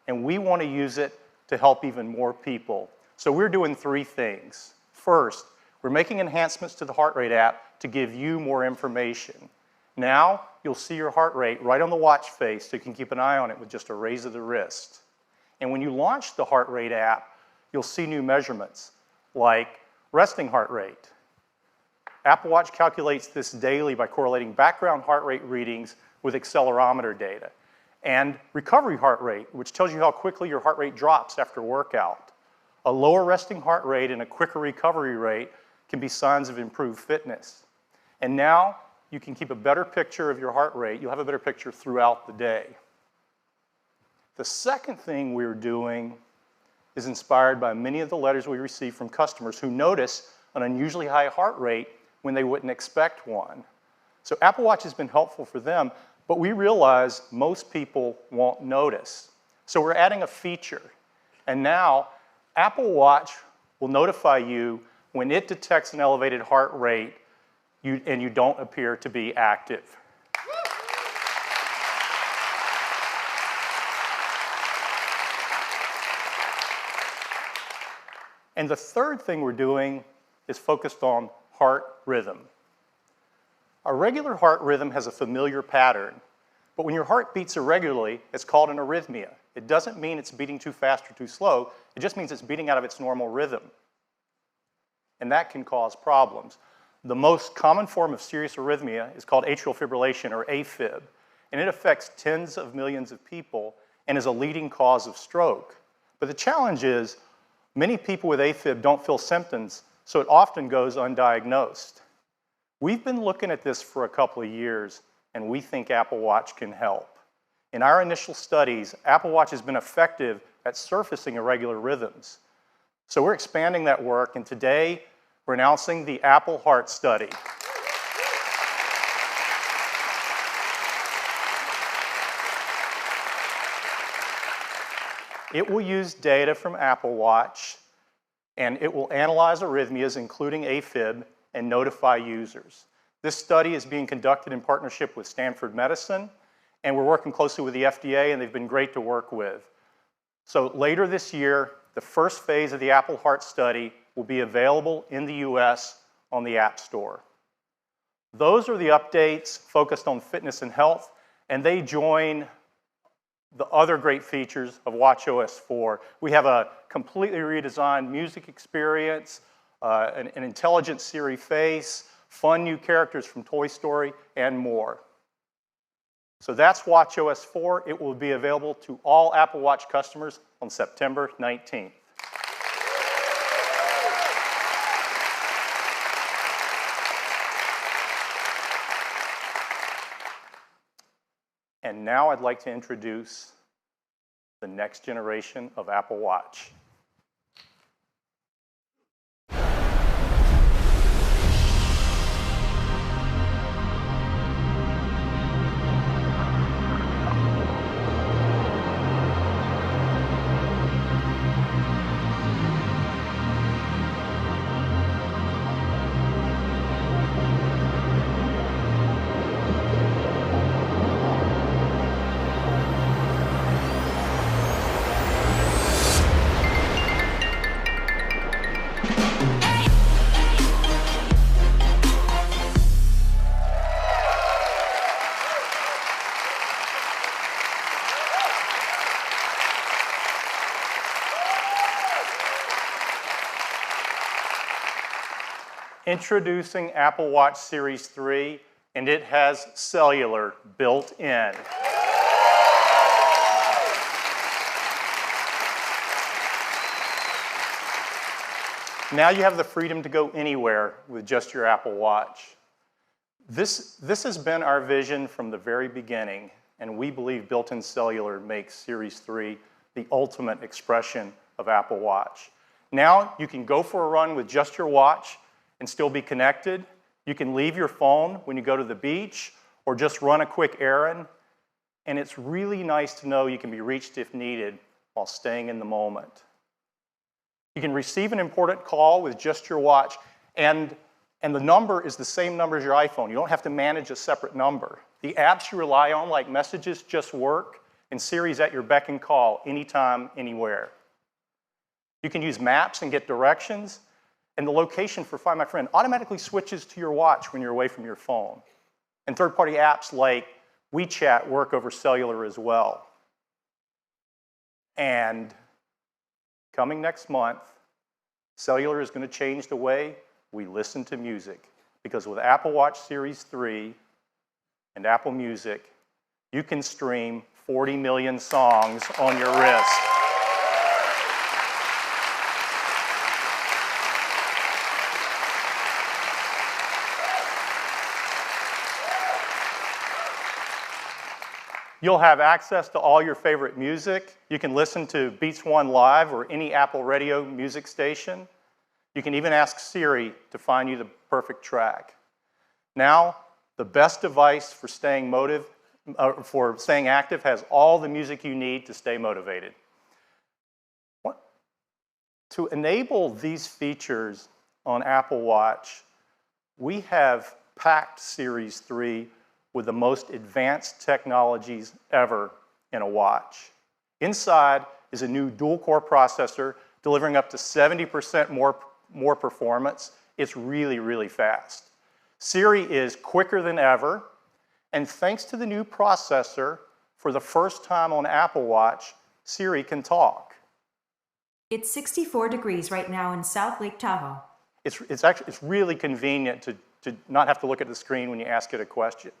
And we want to use it to help even more people. So we're doing 3 things. First, we're making enhancements to the heart rate app to give you more information. Now, you'll see your heart rate right on the watch face so you can keep an eye on it with just a raise of the wrist. And when you launch the heart rate app, you'll see new measurements like resting heart rate. Apple Watch calculates this daily by correlating background heart rate readings with accelerometer data. And recovery heart rate, which tells you how quickly your heart rate drops after workout. A lower resting heart rate and a quicker recovery rate can be signs of improved fitness. And now you can keep a better picture of your heart rate. You'll have a better picture throughout the day. The second thing we're doing is inspired by many of the letters we receive from customers who notice an unusually high heart rate when they wouldn't expect one. So Apple Watch has been helpful for them, but we realize most people won't notice. So we're adding a feature. And now Apple Watch will notify you when it detects an elevated heart rate and you don't appear to be active. And the third thing we're doing is focused on heart rhythm. A regular heart rhythm has a familiar pattern, but when your heart beats irregularly, it's called an arrhythmia. It doesn't mean it's beating too fast or too slow, it just means it's beating out of its normal rhythm. And that can cause problems. The most common form of serious arrhythmia is called atrial fibrillation, or AFib, and it affects tens of millions of people and is a leading cause of stroke. But the challenge is, many people with AFib don't feel symptoms, so it often goes undiagnosed. We've been looking at this for a couple of years, and we think Apple Watch can help. In our initial studies, Apple Watch has been effective at surfacing irregular rhythms. So we're expanding that work, and today we're announcing the Apple Heart Study. It will use data from Apple Watch, and it will analyze arrhythmias, including AFib, and notify users. This study is being conducted in partnership with Stanford Medicine, and we're working closely with the FDA, and they've been great to work with. So later this year, the first phase of the Apple Heart Study will be available in the US on the App Store. Those are the updates focused on fitness and health, and they join the other great features of watchOS 4. We have a completely redesigned music experience, an intelligent Siri face, fun new characters from Toy Story, and more. So that's watchOS 4. It will be available to all Apple Watch customers on September 19th. And now I'd like to introduce the next generation of Apple Watch. Introducing Apple Watch Series 3, and it has cellular built in. Now you have the freedom to go anywhere with just your Apple Watch. This has been our vision from the very beginning, and we believe built-in cellular makes Series 3 the ultimate expression of Apple Watch. Now you can go for a run with just your watch and still be connected. You can leave your phone when you go to the beach or just run a quick errand. And it's really nice to know you can be reached if needed while staying in the moment. You can receive an important call with just your watch, and the number is the same number as your iPhone. You don't have to manage a separate number. The apps you rely on, like Messages, just work, and Siri's at your beck and call anytime, anywhere. You can use maps and get directions, and the location for Find My Friend automatically switches to your watch when you're away from your phone. And third-party apps like WeChat work over cellular as well. And coming next month, cellular is going to change the way we listen to music. Because with Apple Watch Series 3 and Apple Music, you can stream 40 million songs on your wrist. You'll have access to all your favorite music. You can listen to Beats One Live or any Apple Radio music station. You can even ask Siri to find you the perfect track. Now, the best device for staying active has all the music you need to stay motivated. To enable these features on Apple Watch, we have packed Series 3 with the most advanced technologies ever in a watch. Inside is a new dual-core processor delivering up to 70% more performance. It's really, really fast. Siri is quicker than ever, and thanks to the new processor, for the first time on Apple Watch, Siri can talk. It's 64 degrees right now in South Lake Tahoe. It's really convenient to not have to look at the screen when you ask it a question.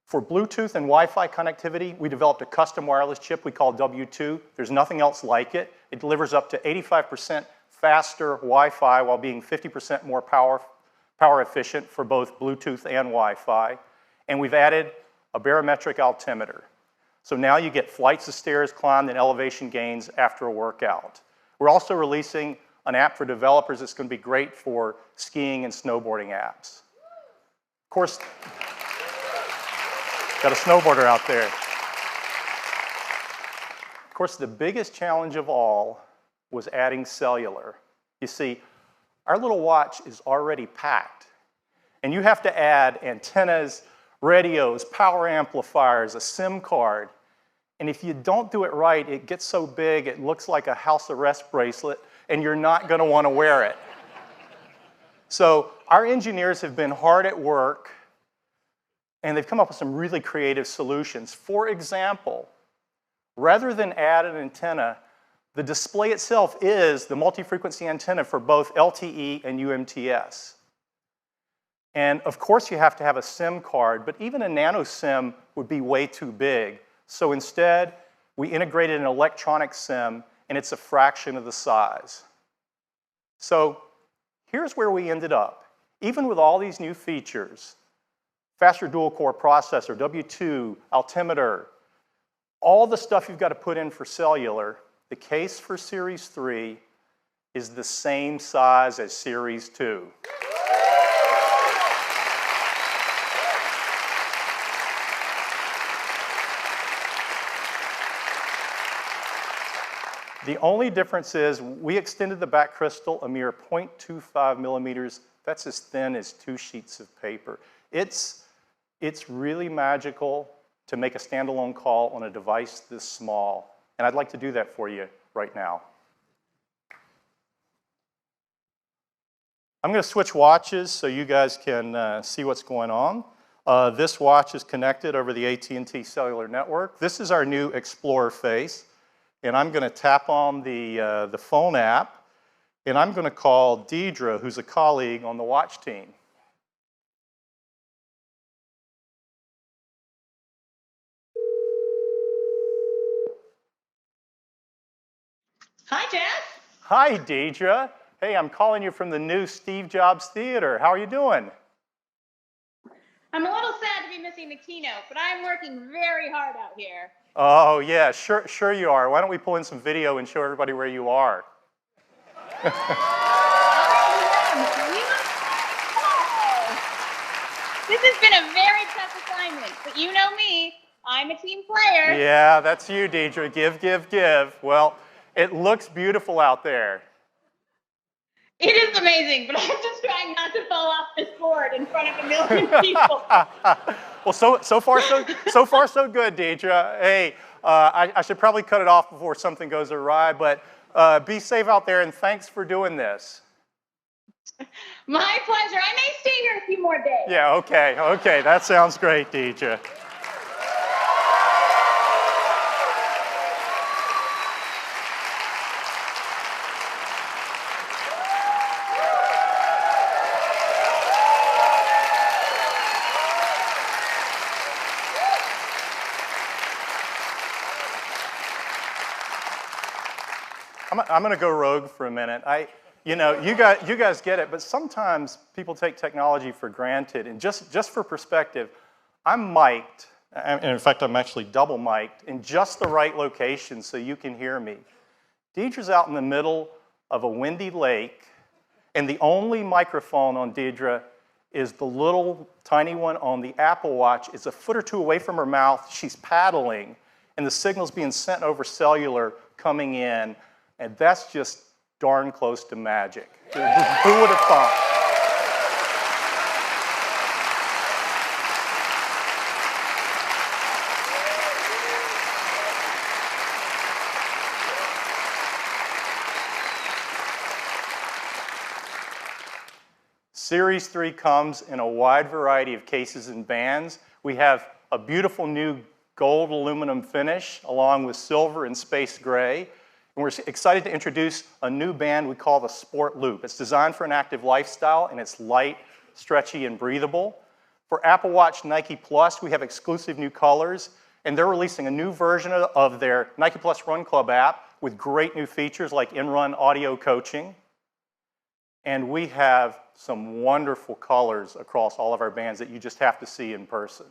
For Bluetooth and Wi-Fi connectivity, we developed a custom wireless chip we call W2. There's nothing else like it. It delivers up to 85% faster Wi-Fi while being 50% more power efficient for both Bluetooth and Wi-Fi. And we've added a barometric altimeter. So now you get flights of stairs climbed and elevation gains after a workout. We're also releasing an app for developers that's going to be great for skiing and snowboarding apps. Of course, got a snowboarder out there. Of course, the biggest challenge of all was adding cellular. You see, our little watch is already packed, and you have to add antennas, radios, power amplifiers, a SIM card. And if you don't do it right, it gets so big it looks like a house arrest bracelet, and you're not going to want to wear it. So our engineers have been hard at work, and they've come up with some really creative solutions. For example, rather than add an antenna, the display itself is the multi-frequency antenna for both LTE and UMTS. And of course you have to have a SIM card, but even a nano SIM would be way too big. So instead, we integrated an electronic SIM, and it's a fraction of the size. So here's where we ended up. Even with all these new features, faster dual-core processor, W2, altimeter, all the stuff you've got to put in for cellular, the case for Series 3 is the same size as Series 2. The only difference is we extended the back crystal a mere 0.25 millimeters. That's as thin as 2 sheets of paper. It's really magical to make a standalone call on a device this small. And I'd like to do that for you right now. I'm going to switch watches so you guys can see what's going on. This watch is connected over the AT&T cellular network. This is our new Explorer face. And I'm going to tap on the phone app, and I'm going to call Deidre, who's a colleague on the watch team. Hi, Jeff. Hi, Deidre. Hey, I'm calling you from the new Steve Jobs Theater. How are you doing? I'm a little sad to be missing the keynote, but I'm working very hard out here. Oh, yeah, sure you are. Why don't we pull in some video and show everybody where you are? This has been a very tough assignment, but you know me. I'm a team player. Yeah, that's you, Deidre. Give. Well, it looks beautiful out there. It is amazing, but I'm just trying not to fall off this board in front of a million people. Well, so far so good, Deidre. Hey, I should probably cut it off before something goes awry, but be safe out there, and thanks for doing this. My pleasure. I may stay here a few more days. Yeah, okay. That sounds great, Deidre. I'm going to go rogue for a minute. You guys get it, but sometimes people take technology for granted. And just for perspective, I'm mic'd, and in fact, I'm actually double mic'd in just the right location so you can hear me. Deidre's out in the middle of a windy lake, and the only microphone on Deidre is the little tiny one on the Apple Watch. It's a foot or two away from her mouth. She's paddling, and the signal's being sent over cellular coming in. And that's just darn close to magic. Who would have thought? Series 3 comes in a wide variety of cases and bands. We have a beautiful new gold aluminum finish along with silver and space gray. And we're excited to introduce a new band we call the Sport Loop. It's designed for an active lifestyle and it's light, stretchy, and breathable. For Apple Watch Nike Plus, we have exclusive new colors, and they're releasing a new version of their Nike Plus Run Club app with great new features like in-run audio coaching. And we have some wonderful colors across all of our bands that you just have to see in person.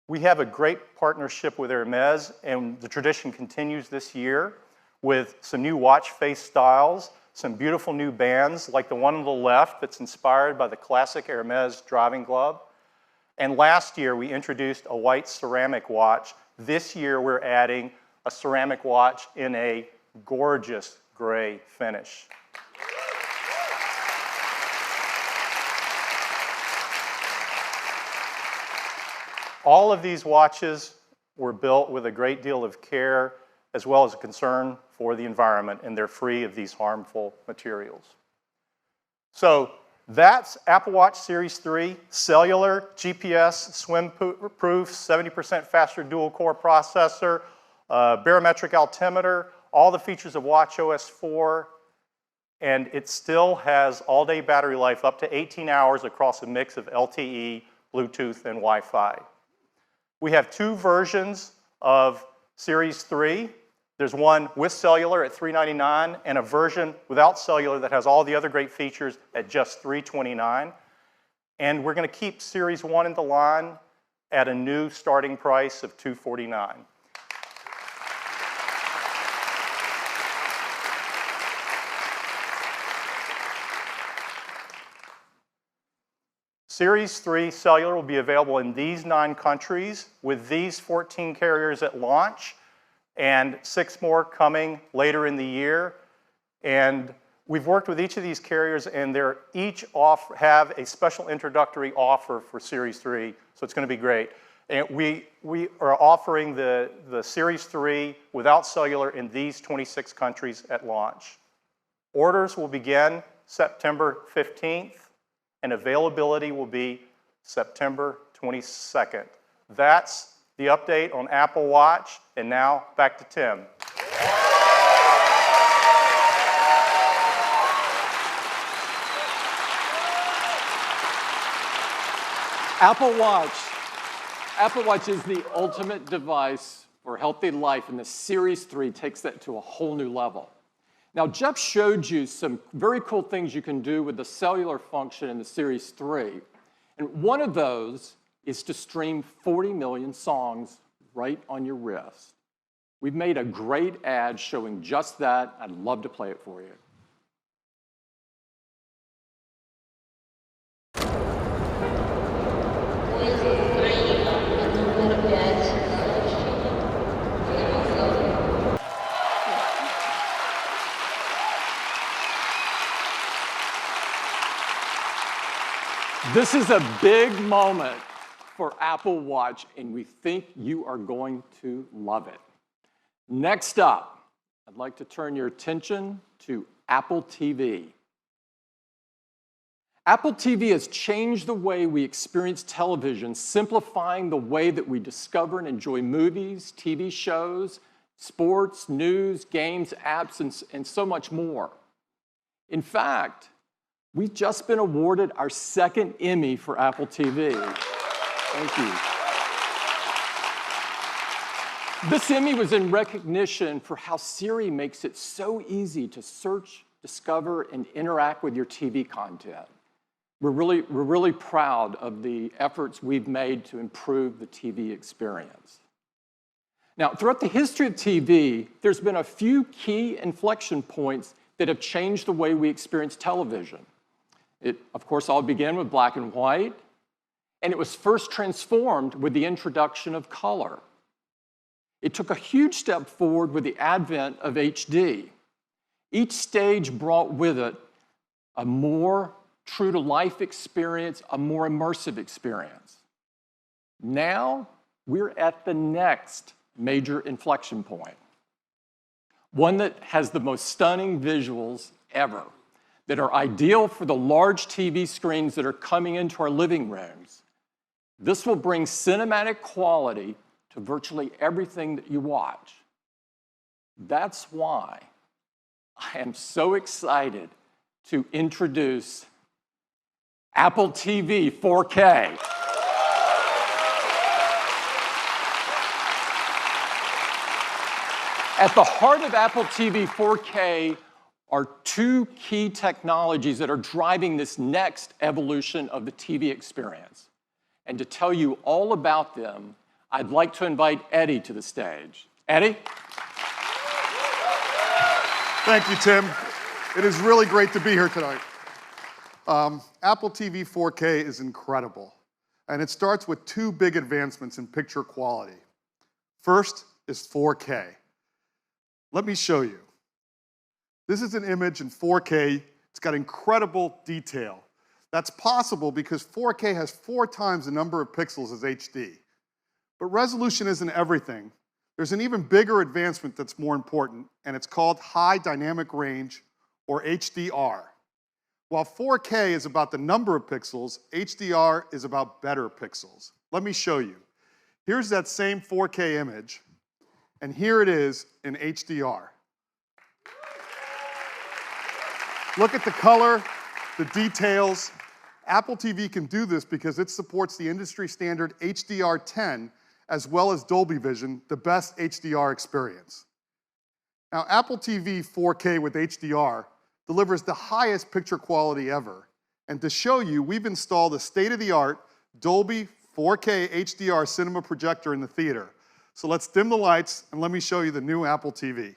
We have a great partnership with Hermes, and the tradition continues this year with some new watch face styles, some beautiful new bands like the one on the left that's inspired by the classic Hermes driving glove. And last year we introduced a white ceramic watch. This year we're adding a ceramic watch in a gorgeous gray finish. All of these watches were built with a great deal of care as well as a concern for the environment, and they're free of these harmful materials. So that's Apple Watch Series 3, cellular, GPS, swim-proof, 70% faster dual-core processor, barometric altimeter, all the features of watchOS 4, and it still has all-day battery life up to 18 hours across a mix of LTE, Bluetooth, and Wi-Fi. We have two versions of Series 3. There's one with cellular at $399 and a version without cellular that has all the other great features at just $329. And we're going to keep Series 1 in the line at a new starting price of $249. Series 3 cellular will be available in these 9 countries with these 14 carriers at launch and 6 more coming later in the year. And we've worked with each of these carriers and they're each have a special introductory offer for Series 3, so it's going to be great. And we are offering the Series 3 without cellular in these 26 countries at launch. Orders will begin September 15th. And availability will be September 22nd. That's the update on Apple Watch. And now, back to Tim. Apple Watch is the ultimate device for healthy life, and the Series 3 takes that to a whole new level. Now, Jeff showed you some very cool things you can do with the cellular function in the Series 3. And one of those is to stream 40 million songs right on your wrist. We've made a great ad showing just that. I'd love to play it for you. This is a big moment for Apple Watch, and we think you are going to love it. Next up, I'd like to turn your attention to Apple TV. Apple TV has changed the way we experience television, simplifying the way that we discover and enjoy movies, TV shows, sports, news, games, apps, and so much more. In fact, we've just been awarded our 2nd Emmy for Apple TV. Thank you. This Emmy was in recognition for how Siri makes it so easy to search, discover, and interact with your TV content. We're really proud of the efforts we've made to improve the TV experience. Now, throughout the history of TV, there's been a few key inflection points that have changed the way we experience television. It, of course, all began with black and white, and it was first transformed with the introduction of color. It took a huge step forward with the advent of HD. Each stage brought with it a more true-to-life experience, a more immersive experience. Now, we're at the next major inflection point, one that has the most stunning visuals ever, that are ideal for the large TV screens that are coming into our living rooms. This will bring cinematic quality to virtually everything that you watch. That's why I am so excited to introduce Apple TV 4K. At the heart of Apple TV 4K are two key technologies that are driving this next evolution of the TV experience. And to tell you all about them, I'd like to invite Eddie to the stage. Eddie? Thank you, Tim. It is really great to be here tonight. Apple TV 4K is incredible, and it starts with two big advancements in picture quality. First is 4K. Let me show you. This is an image in 4K. It's got incredible detail. That's possible because 4K has 4 times the number of pixels as HD. But resolution isn't everything. There's an even bigger advancement that's more important, and it's called high dynamic range, or HDR. While 4K is about the number of pixels, HDR is about better pixels. Let me show you. Here's that same 4K image, and here it is in HDR. Look at the color, the details. Apple TV can do this because it supports the industry standard HDR10 as well as Dolby Vision, the best HDR experience. Now, Apple TV 4K with HDR delivers the highest picture quality ever. And to show you, we've installed a state-of-the-art Dolby 4K HDR cinema projector in the theater. So let's dim the lights and let me show you the new Apple TV.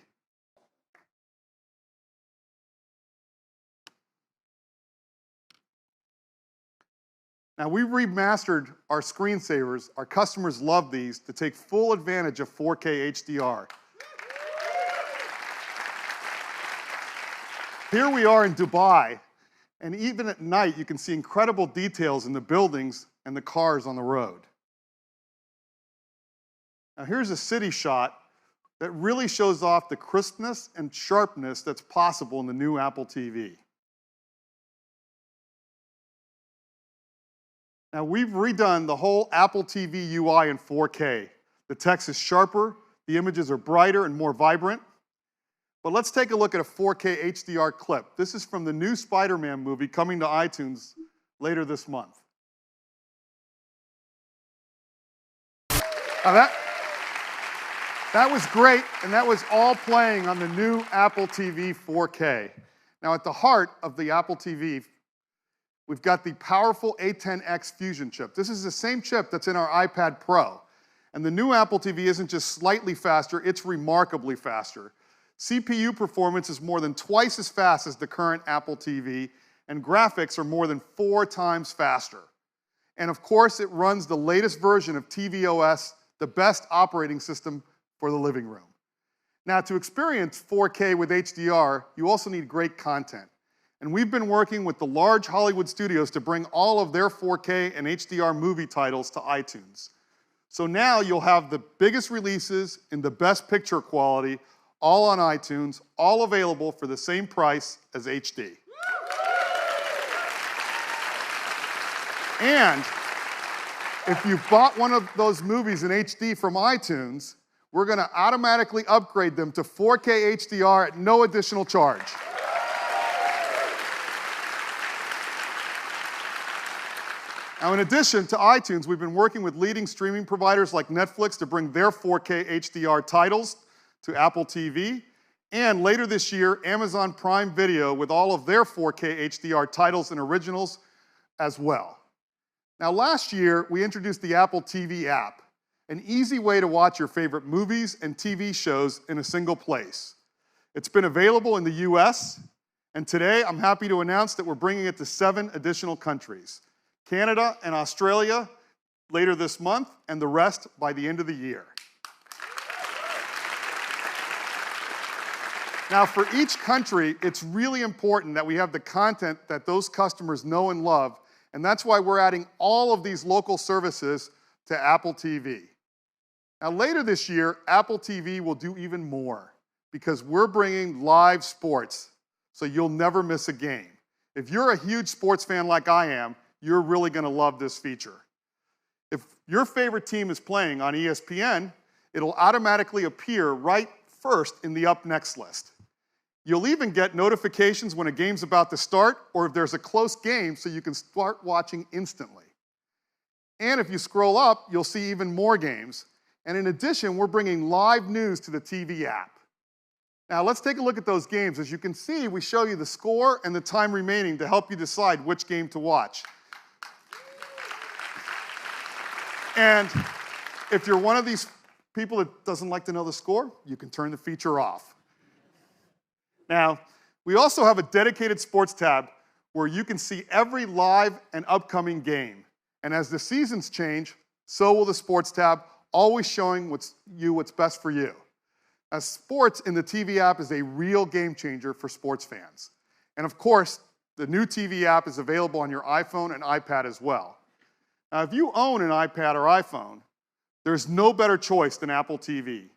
Now, we remastered our screensavers. Our customers love these to take full advantage of 4K HDR. Here we are in Dubai, and even at night, you can see incredible details in the buildings and the cars on the road. Now, here's a city shot that really shows off the crispness and sharpness that's possible in the new Apple TV. Now, we've redone the whole Apple TV UI in 4K. The text is sharper, the images are brighter and more vibrant. But let's take a look at a 4K HDR clip. This is from the new Spider-Man movie coming to iTunes later this month. Now that was great, and that was all playing on the new Apple TV 4K. Now, at the heart of the Apple TV, we've got the powerful A10X Fusion chip. This is the same chip that's in our iPad Pro. And the new Apple TV isn't just slightly faster, it's remarkably faster. CPU performance is more than twice as fast as the current Apple TV, and graphics are more than 4 times faster. And of course, it runs the latest version of tvOS, the best operating system for the living room. Now, to experience 4K with HDR, you also need great content. And we've been working with the large Hollywood studios to bring all of their 4K and HDR movie titles to iTunes. So now you'll have the biggest releases in the best picture quality, all on iTunes, all available for the same price as HD. And if you bought one of those movies in HD from iTunes, we're going to automatically upgrade them to 4K HDR at no additional charge. Now, in addition to iTunes, we've been working with leading streaming providers like Netflix to bring their 4K HDR titles to Apple TV, and later this year, Amazon Prime Video with all of their 4K HDR titles and originals as well. Now, last year, we introduced the Apple TV app, an easy way to watch your favorite movies and TV shows in a single place. It's been available in the US, and today I'm happy to announce that we're bringing it to 7 additional countries: Canada and Australia later this month, and the rest by the end of the year. Now, for each country, it's really important that we have the content that those customers know and love, and that's why we're adding all of these local services to Apple TV. Now, later this year, Apple TV will do even more because we're bringing live sports, so you'll never miss a game. If you're a huge sports fan like I am, you're really going to love this feature. If your favorite team is playing on ESPN, it'll automatically appear right first in the Up Next list. You'll even get notifications when a game's about to start or if there's a close game so you can start watching instantly. And if you scroll up, you'll see even more games. And in addition, we're bringing live news to the TV app. Now let's take a look at those games. As you can see, we show you the score and the time remaining to help you decide which game to watch. And if you're one of these people that doesn't like to know the score, you can turn the feature off. Now, we also have a dedicated sports tab where you can see every live and upcoming game. And as the seasons change, so will the sports tab, always showing what's best for you. Now, sports in the TV app is a real game changer for sports fans. And of course, the new TV app is available on your iPhone and iPad as well. Now, if you own an iPad or iPhone, there's no better choice than Apple TV.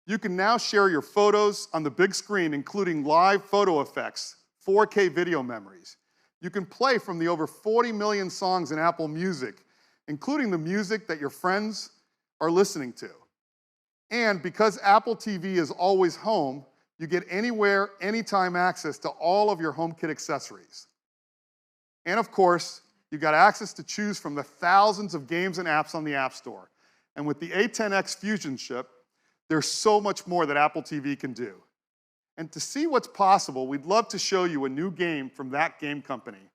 You can now share your photos on the big screen, including live photo effects, 4K video memories. You can play from the over 40 million songs in Apple Music, including the music that your friends are listening to. And because Apple TV is always home, you get anywhere, anytime access to all of your HomeKit accessories. And of course, you've got access to choose from the thousands of games and apps on the App Store. And with the A10X Fusion chip, there's so much more that Apple TV can do. And to see what's possible, we'd love to show you a new game from that game company.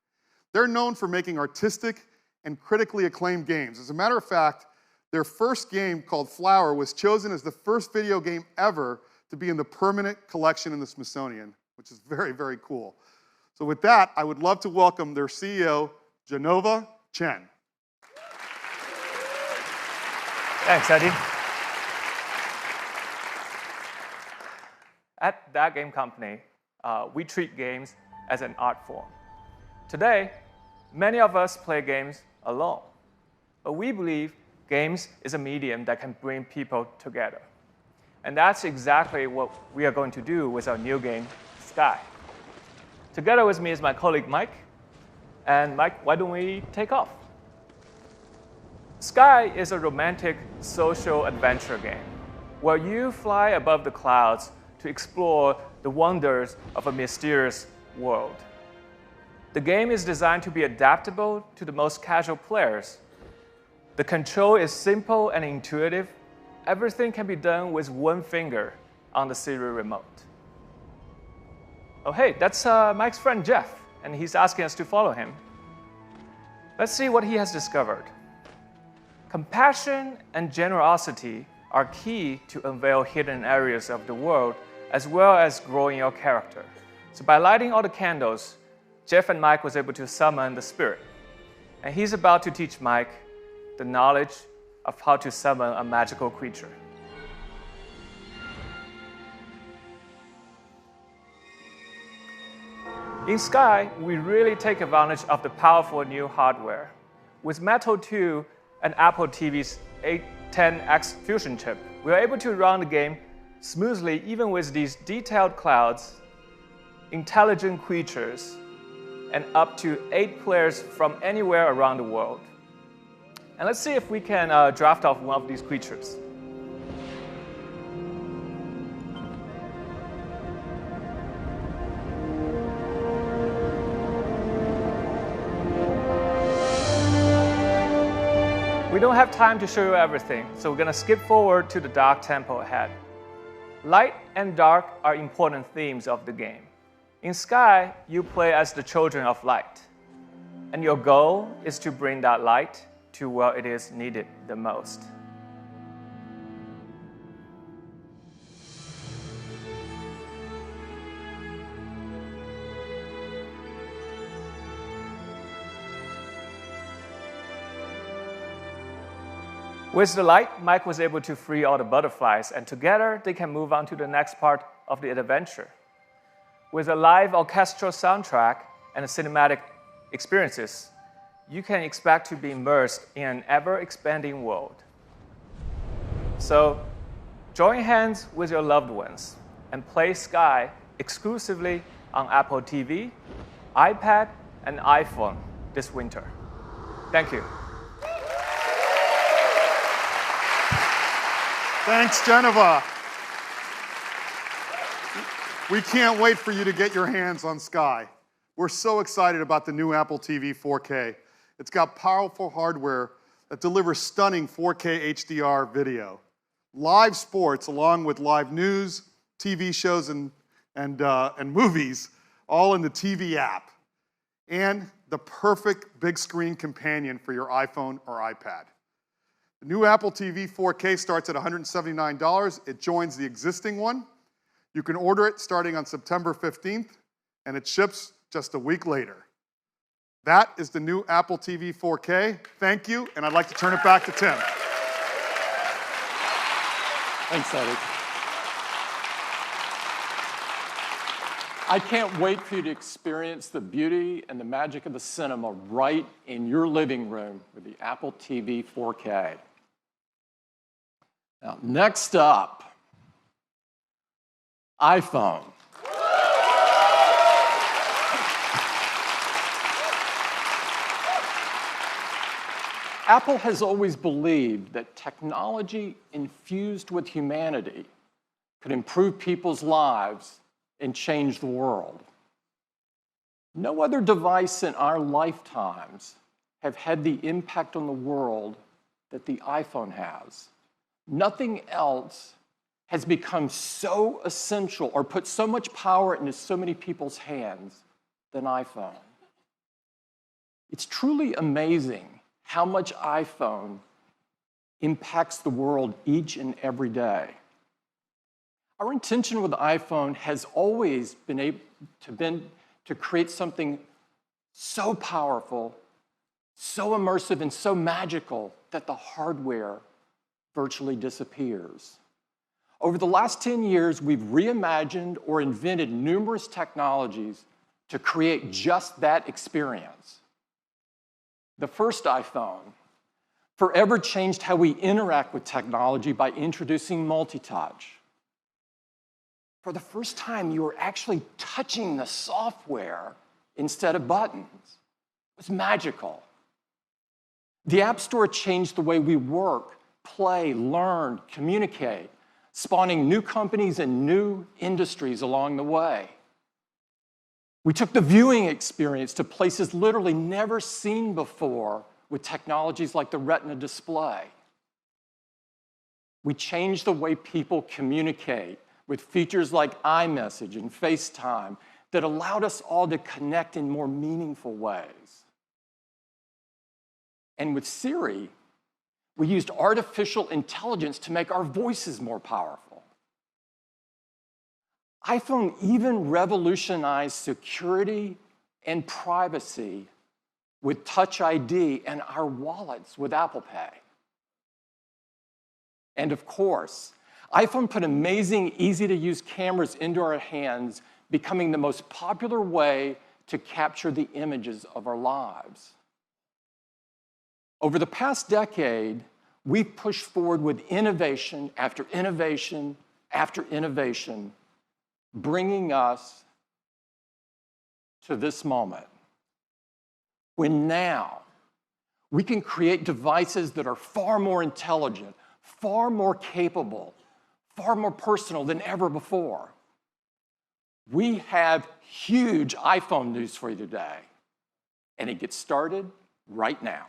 They're known for making artistic and critically acclaimed games. As a matter of fact, their first game, called Flower, was chosen as the first video game ever to be in the permanent collection in the Smithsonian, which is very, very cool. So with that, I would love to welcome their CEO, Genova Chen. Thanks, Eddie. At that game company, we treat games as an art form. Today, many of us play games alone, but we believe games is a medium that can bring people together. And that's exactly what we are going to do with our new game, Sky. Together with me is my colleague, Mike. And Mike, why don't we take off? Sky is a romantic social adventure game where you fly above the clouds to explore the wonders of a mysterious world. The game is designed to be adaptable to the most casual players. The control is simple and intuitive. Everything can be done with one finger on the Siri remote. Oh, hey, that's Mike's friend Jeff, and he's asking us to follow him. Let's see what he has discovered. Compassion and generosity are key to unveil hidden areas of the world as well as growing your character. So by lighting all the candles, Jeff and Mike was able to summon the spirit. And he's about to teach Mike the knowledge of how to summon a magical creature. In Sky, we really take advantage of the powerful new hardware. With Metal 2 and Apple TV's A10X Fusion chip, we are able to run the game smoothly even with these detailed clouds, intelligent creatures, and up to 8 players from anywhere around the world. And let's see if we can draft off one of these creatures. We don't have time to show you everything, so we're going to skip forward to the dark temple ahead. Light and dark are important themes of the game. In Sky, you play as the children of light, and your goal is to bring that light to where it is needed the most. With the light, Mike was able to free all the butterflies, and together they can move on to the next part of the adventure. With a live orchestral soundtrack and cinematic experiences, you can expect to be immersed in an ever-expanding world. So, join hands with your loved ones and play Sky exclusively on Apple TV, iPad, and iPhone this winter. Thank you. Thanks, Geneva. We can't wait for you to get your hands on Sky. We're so excited about the new Apple TV 4K. It's got powerful hardware that delivers stunning 4K HDR video, live sports along with live news, TV shows, and movies, all in the TV app, and the perfect big screen companion for your iPhone or iPad. The new Apple TV 4K starts at $179. It joins the existing one. You can order it starting on September 15th, and it ships just a week later. That is the new Apple TV 4K. Thank you, and I'd like to turn it back to Tim. Thanks, Eddie. I can't wait for you to experience the beauty and the magic of the cinema right in your living room with the Apple TV 4K. Now, next up, iPhone. Apple has always believed that technology infused with humanity could improve people's lives and change the world. No other device in our lifetimes have had the impact on the world that the iPhone has. Nothing else has become so essential or put so much power into so many people's hands than iPhone. It's truly amazing how much iPhone impacts the world each and every day. Our intention with the iPhone has always been to create something so powerful, so immersive, and so magical that the hardware virtually disappears. Over the last 10 years, we've reimagined or invented numerous technologies to create just that experience. The first iPhone forever changed how we interact with technology by introducing multi-touch. For the first time, you were actually touching the software instead of buttons. It was magical. The App Store changed the way we work, play, learn, communicate, spawning new companies and new industries along the way. We took the viewing experience to places literally never seen before with technologies like the Retina display. We changed the way people communicate with features like iMessage and FaceTime that allowed us all to connect in more meaningful ways. And with Siri, we used artificial intelligence to make our voices more powerful. iPhone even revolutionized security and privacy with Touch ID and our wallets with Apple Pay. And of course, iPhone put amazing, easy-to-use cameras into our hands, becoming the most popular way to capture the images of our lives. Over the past decade, we've pushed forward with innovation after innovation after innovation, bringing us to this moment, when now we can create devices that are far more intelligent, far more capable, far more personal than ever before. We have huge iPhone news for you today, and it gets started right now.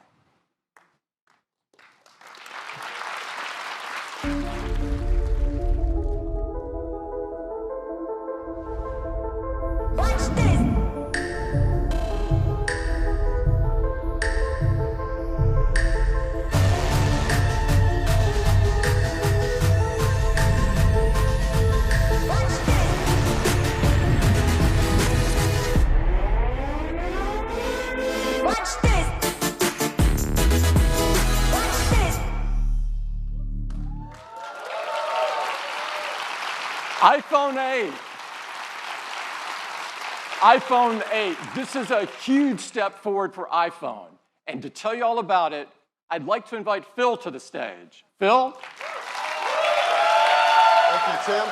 iPhone 8. iPhone 8. This is a huge step forward for iPhone. And to tell you all about it, I'd like to invite Phil to the stage. Phil? Thank you, Tim.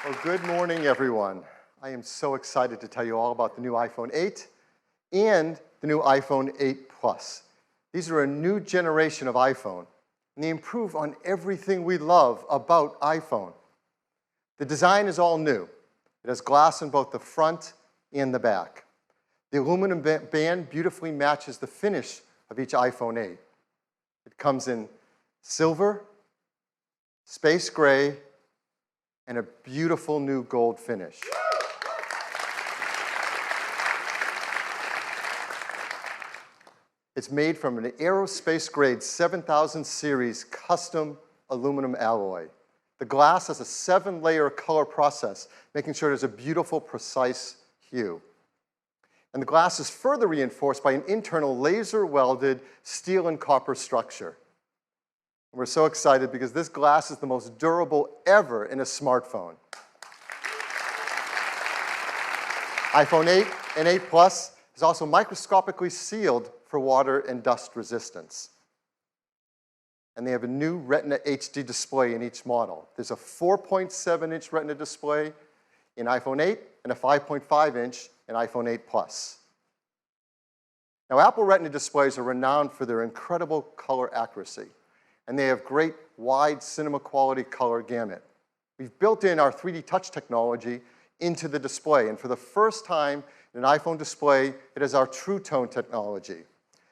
Well, good morning, everyone. I am so excited to tell you all about the new iPhone 8 and the new iPhone 8 Plus. These are a new generation of iPhone, and they improve on everything we love about iPhone. The design is all new. It has glass in both the front and the back. The aluminum band beautifully matches the finish of each iPhone 8. It comes in silver, space gray, and a beautiful new gold finish. It's made from an aerospace-grade 7000 series custom aluminum alloy. The glass has a 7-layer color process, making sure it has a beautiful, precise hue. And the glass is further reinforced by an internal laser-welded steel and copper structure. And we're so excited because this glass is the most durable ever in a smartphone. iPhone 8 and 8 Plus is also microscopically sealed for water and dust resistance. And they have a new Retina HD display in each model. There's a 4.7-inch Retina display in iPhone 8 and a 5.5-inch in iPhone 8 Plus. Now, Apple Retina displays are renowned for their incredible color accuracy, and they have great wide cinema quality color gamut. We've built in our 3D touch technology into the display, and for the first time in an iPhone display, it is our True Tone technology.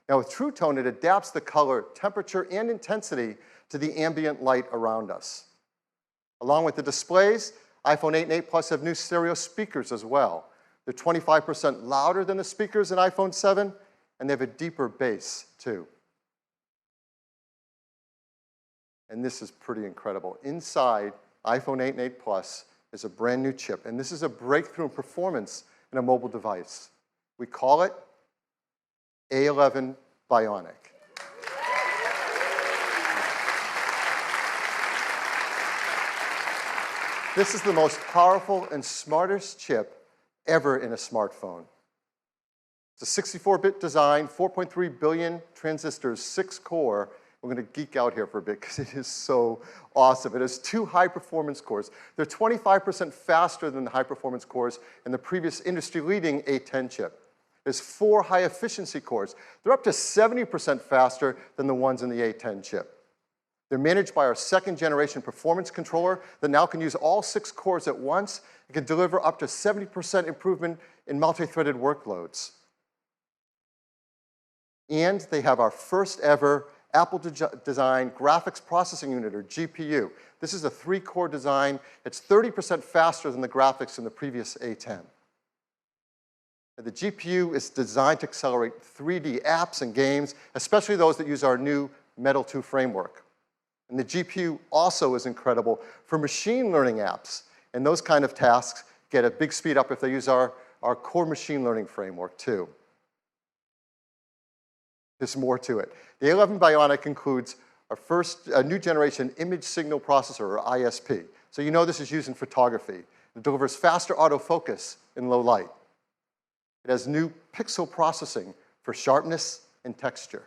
Now, with True Tone, it adapts the color, temperature, and intensity to the ambient light around us. Along with the displays, iPhone 8 and 8 Plus have new stereo speakers as well. They're 25% louder than the speakers in iPhone 7, and they have a deeper bass, too. And this is pretty incredible. Inside iPhone 8 and 8 Plus is a brand new chip, and this is a breakthrough in performance in a mobile device. We call it A11 Bionic. This is the most powerful and smartest chip ever in a smartphone. It's a 64-bit design, 4.3 billion transistors, 6-core. We're going to geek out here for a bit because it is so awesome. It has 2 high-performance cores. They're 25% faster than the high-performance cores in the previous industry-leading A10 chip. There's 4 high-efficiency cores. They're up to 70% faster than the ones in the A10 chip. They're managed by our 2nd-generation performance controller that now can use all 6 cores at once and can deliver up to 70% improvement in multi-threaded workloads. And they have our first ever Apple-designed graphics processing unit, or GPU. This is a 3-core design. It's 30% faster than the graphics in the previous A10. The GPU is designed to accelerate 3D apps and games, especially those that use our new Metal 2 framework. And the GPU also is incredible for machine learning apps. And those kind of tasks get a big speed up if they use our core machine learning framework, too. There's more to it. The A11 Bionic includes our first new generation image signal processor, or ISP. So you know this is used in photography. It delivers faster autofocus in low light. It has new pixel processing for sharpness and texture.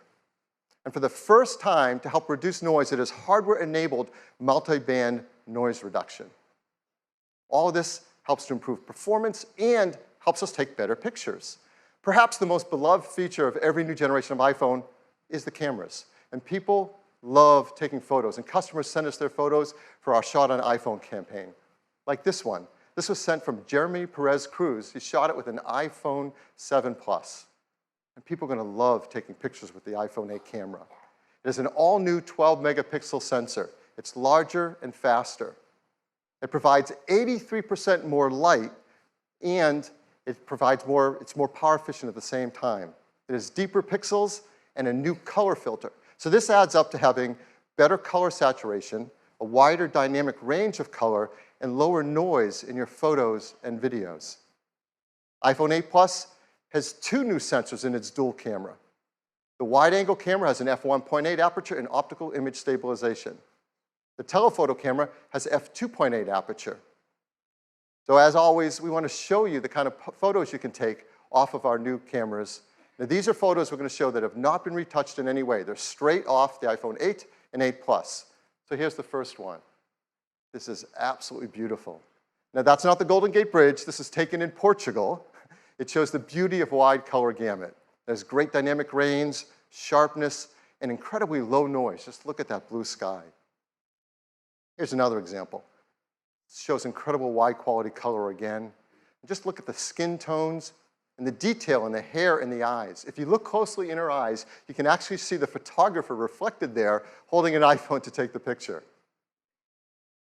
And for the first time, to help reduce noise, it has hardware-enabled multi-band noise reduction. All of this helps to improve performance and helps us take better pictures. Perhaps the most beloved feature of every new generation of iPhone is the cameras. And people love taking photos, and customers send us their photos for our Shot on iPhone campaign, like this one. This was sent from Jeremy Perez Cruz. He shot it with an iPhone 7 Plus. And people are going to love taking pictures with the iPhone 8 camera. It has an all-new 12-megapixel sensor. It's larger and faster. It provides 83% more light, and it's more power efficient at the same time. It has deeper pixels and a new color filter. So this adds up to having better color saturation, a wider dynamic range of color, and lower noise in your photos and videos. iPhone 8 Plus has 2 new sensors in its dual camera. The wide-angle camera has an f1.8 aperture and optical image stabilization. The telephoto camera has f2.8 aperture. So as always, we want to show you the kind of photos you can take off of our new cameras. Now these are photos we're going to show that have not been retouched in any way. They're straight off the iPhone 8 and 8 Plus. So here's the first one. This is absolutely beautiful. Now that's not the Golden Gate Bridge. This is taken in Portugal. It shows the beauty of wide color gamut. There's great dynamic range, sharpness, and incredibly low noise. Just look at that blue sky. Here's another example. It shows incredible wide quality color again. And just look at the skin tones and the detail in the hair and the eyes. If you look closely in her eyes, you can actually see the photographer reflected there holding an iPhone to take the picture.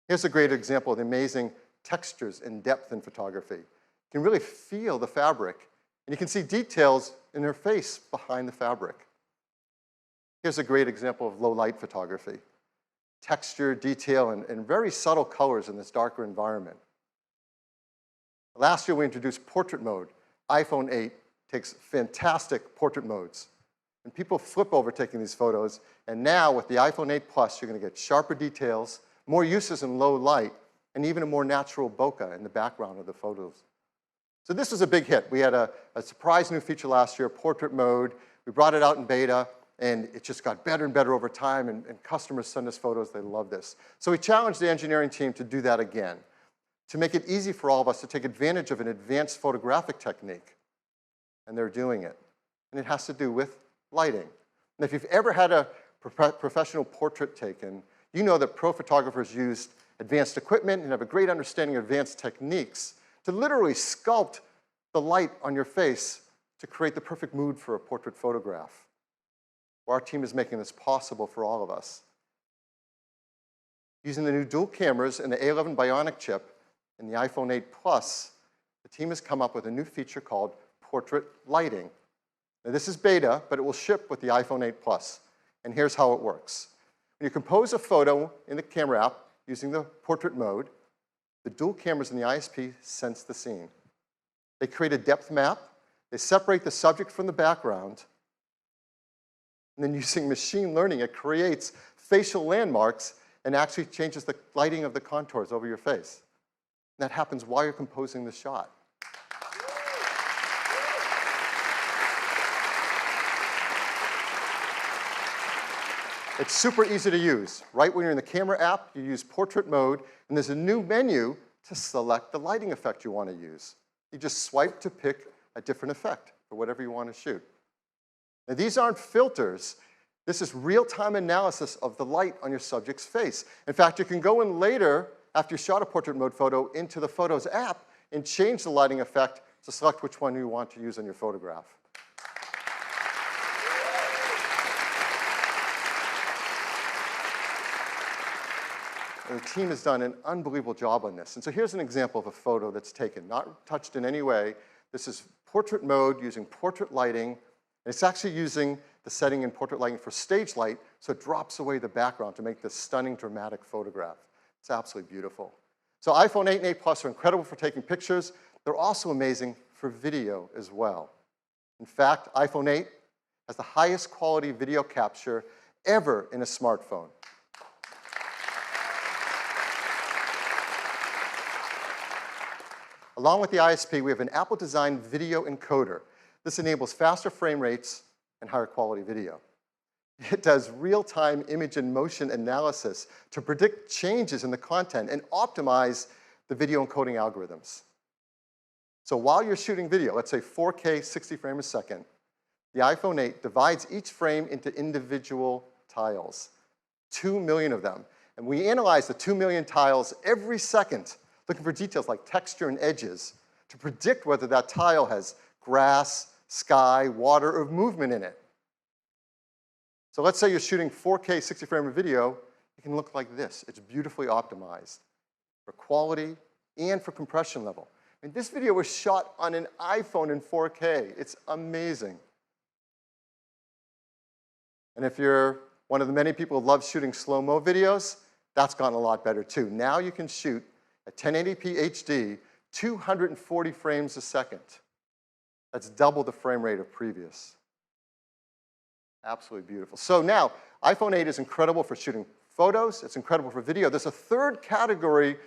Here's a great example of the amazing textures and depth in photography. You can really feel the fabric, and you can see details in her face behind the fabric. Here's a great example of low light photography. Texture, detail, and very subtle colors in this darker environment. Last year we introduced portrait mode. iPhone 8 takes fantastic portrait modes. And people flip over taking these photos, and now with the iPhone 8 Plus, you're going to get sharper details, more uses in low light, and even a more natural bokeh in the background of the photos. So this was a big hit. We had a surprise new feature last year, portrait mode. We brought it out in beta, and it just got better and better over time, and customers send us photos. They love this. So we challenged the engineering team to do that again, to make it easy for all of us to take advantage of an advanced photographic technique. And they're doing it. And it has to do with lighting. And if you've ever had a professional portrait taken, you know that pro photographers use advanced equipment and have a great understanding of advanced techniques to literally sculpt the light on your face to create the perfect mood for a portrait photograph. Well, our team is making this possible for all of us. Using the new dual cameras and the A11 Bionic chip in the iPhone 8 Plus, the team has come up with a new feature called portrait lighting. Now this is beta, but it will ship with the iPhone 8 Plus. And here's how it works. When you compose a photo in the camera app using the portrait mode, the dual cameras in the ISP sense the scene. They create a depth map. They separate the subject from the background. And then using machine learning, it creates facial landmarks and actually changes the lighting of the contours over your face. And that happens while you're composing the shot. It's super easy to use. Right when you're in the camera app, you use portrait mode, and there's a new menu to select the lighting effect you want to use. You just swipe to pick a different effect for whatever you want to shoot. Now, these aren't filters. This is real-time analysis of the light on your subject's face. In fact, you can go in later, after you shot a portrait mode photo, into the Photos app and change the lighting effect to select which one you want to use on your photograph. And the team has done an unbelievable job on this. And so here's an example of a photo that's taken, not touched in any way. This is portrait mode using portrait lighting. And it's actually using the setting in portrait lighting for stage light, so it drops away the background to make this stunning, dramatic photograph. It's absolutely beautiful. So iPhone 8 and 8 Plus are incredible for taking pictures. They're also amazing for video as well. In fact, iPhone 8 has the highest quality video capture ever in a smartphone. Along with the ISP, we have an Apple-designed video encoder. This enables faster frame rates and higher quality video. It does real-time image and motion analysis to predict changes in the content and optimize the video encoding algorithms. So while you're shooting video, let's say 4K 60 frames a second, the iPhone 8 divides each frame into individual tiles, 2 million of them. And we analyze the 2 million tiles every second, looking for details like texture and edges to predict whether that tile has grass, sky, water, or movement in it. So let's say you're shooting 4K 60 frame of video, it can look like this. It's beautifully optimized for quality and for compression level. And this video was shot on an iPhone in 4K. It's amazing. And if you're one of the many people who love shooting slow-mo videos, that's gotten a lot better too. Now you can shoot at 1080p HD, 240 frames a second. That's double the frame rate of previous. Absolutely beautiful. So now, iPhone 8 is incredible for shooting photos, it's incredible for video. There's a third category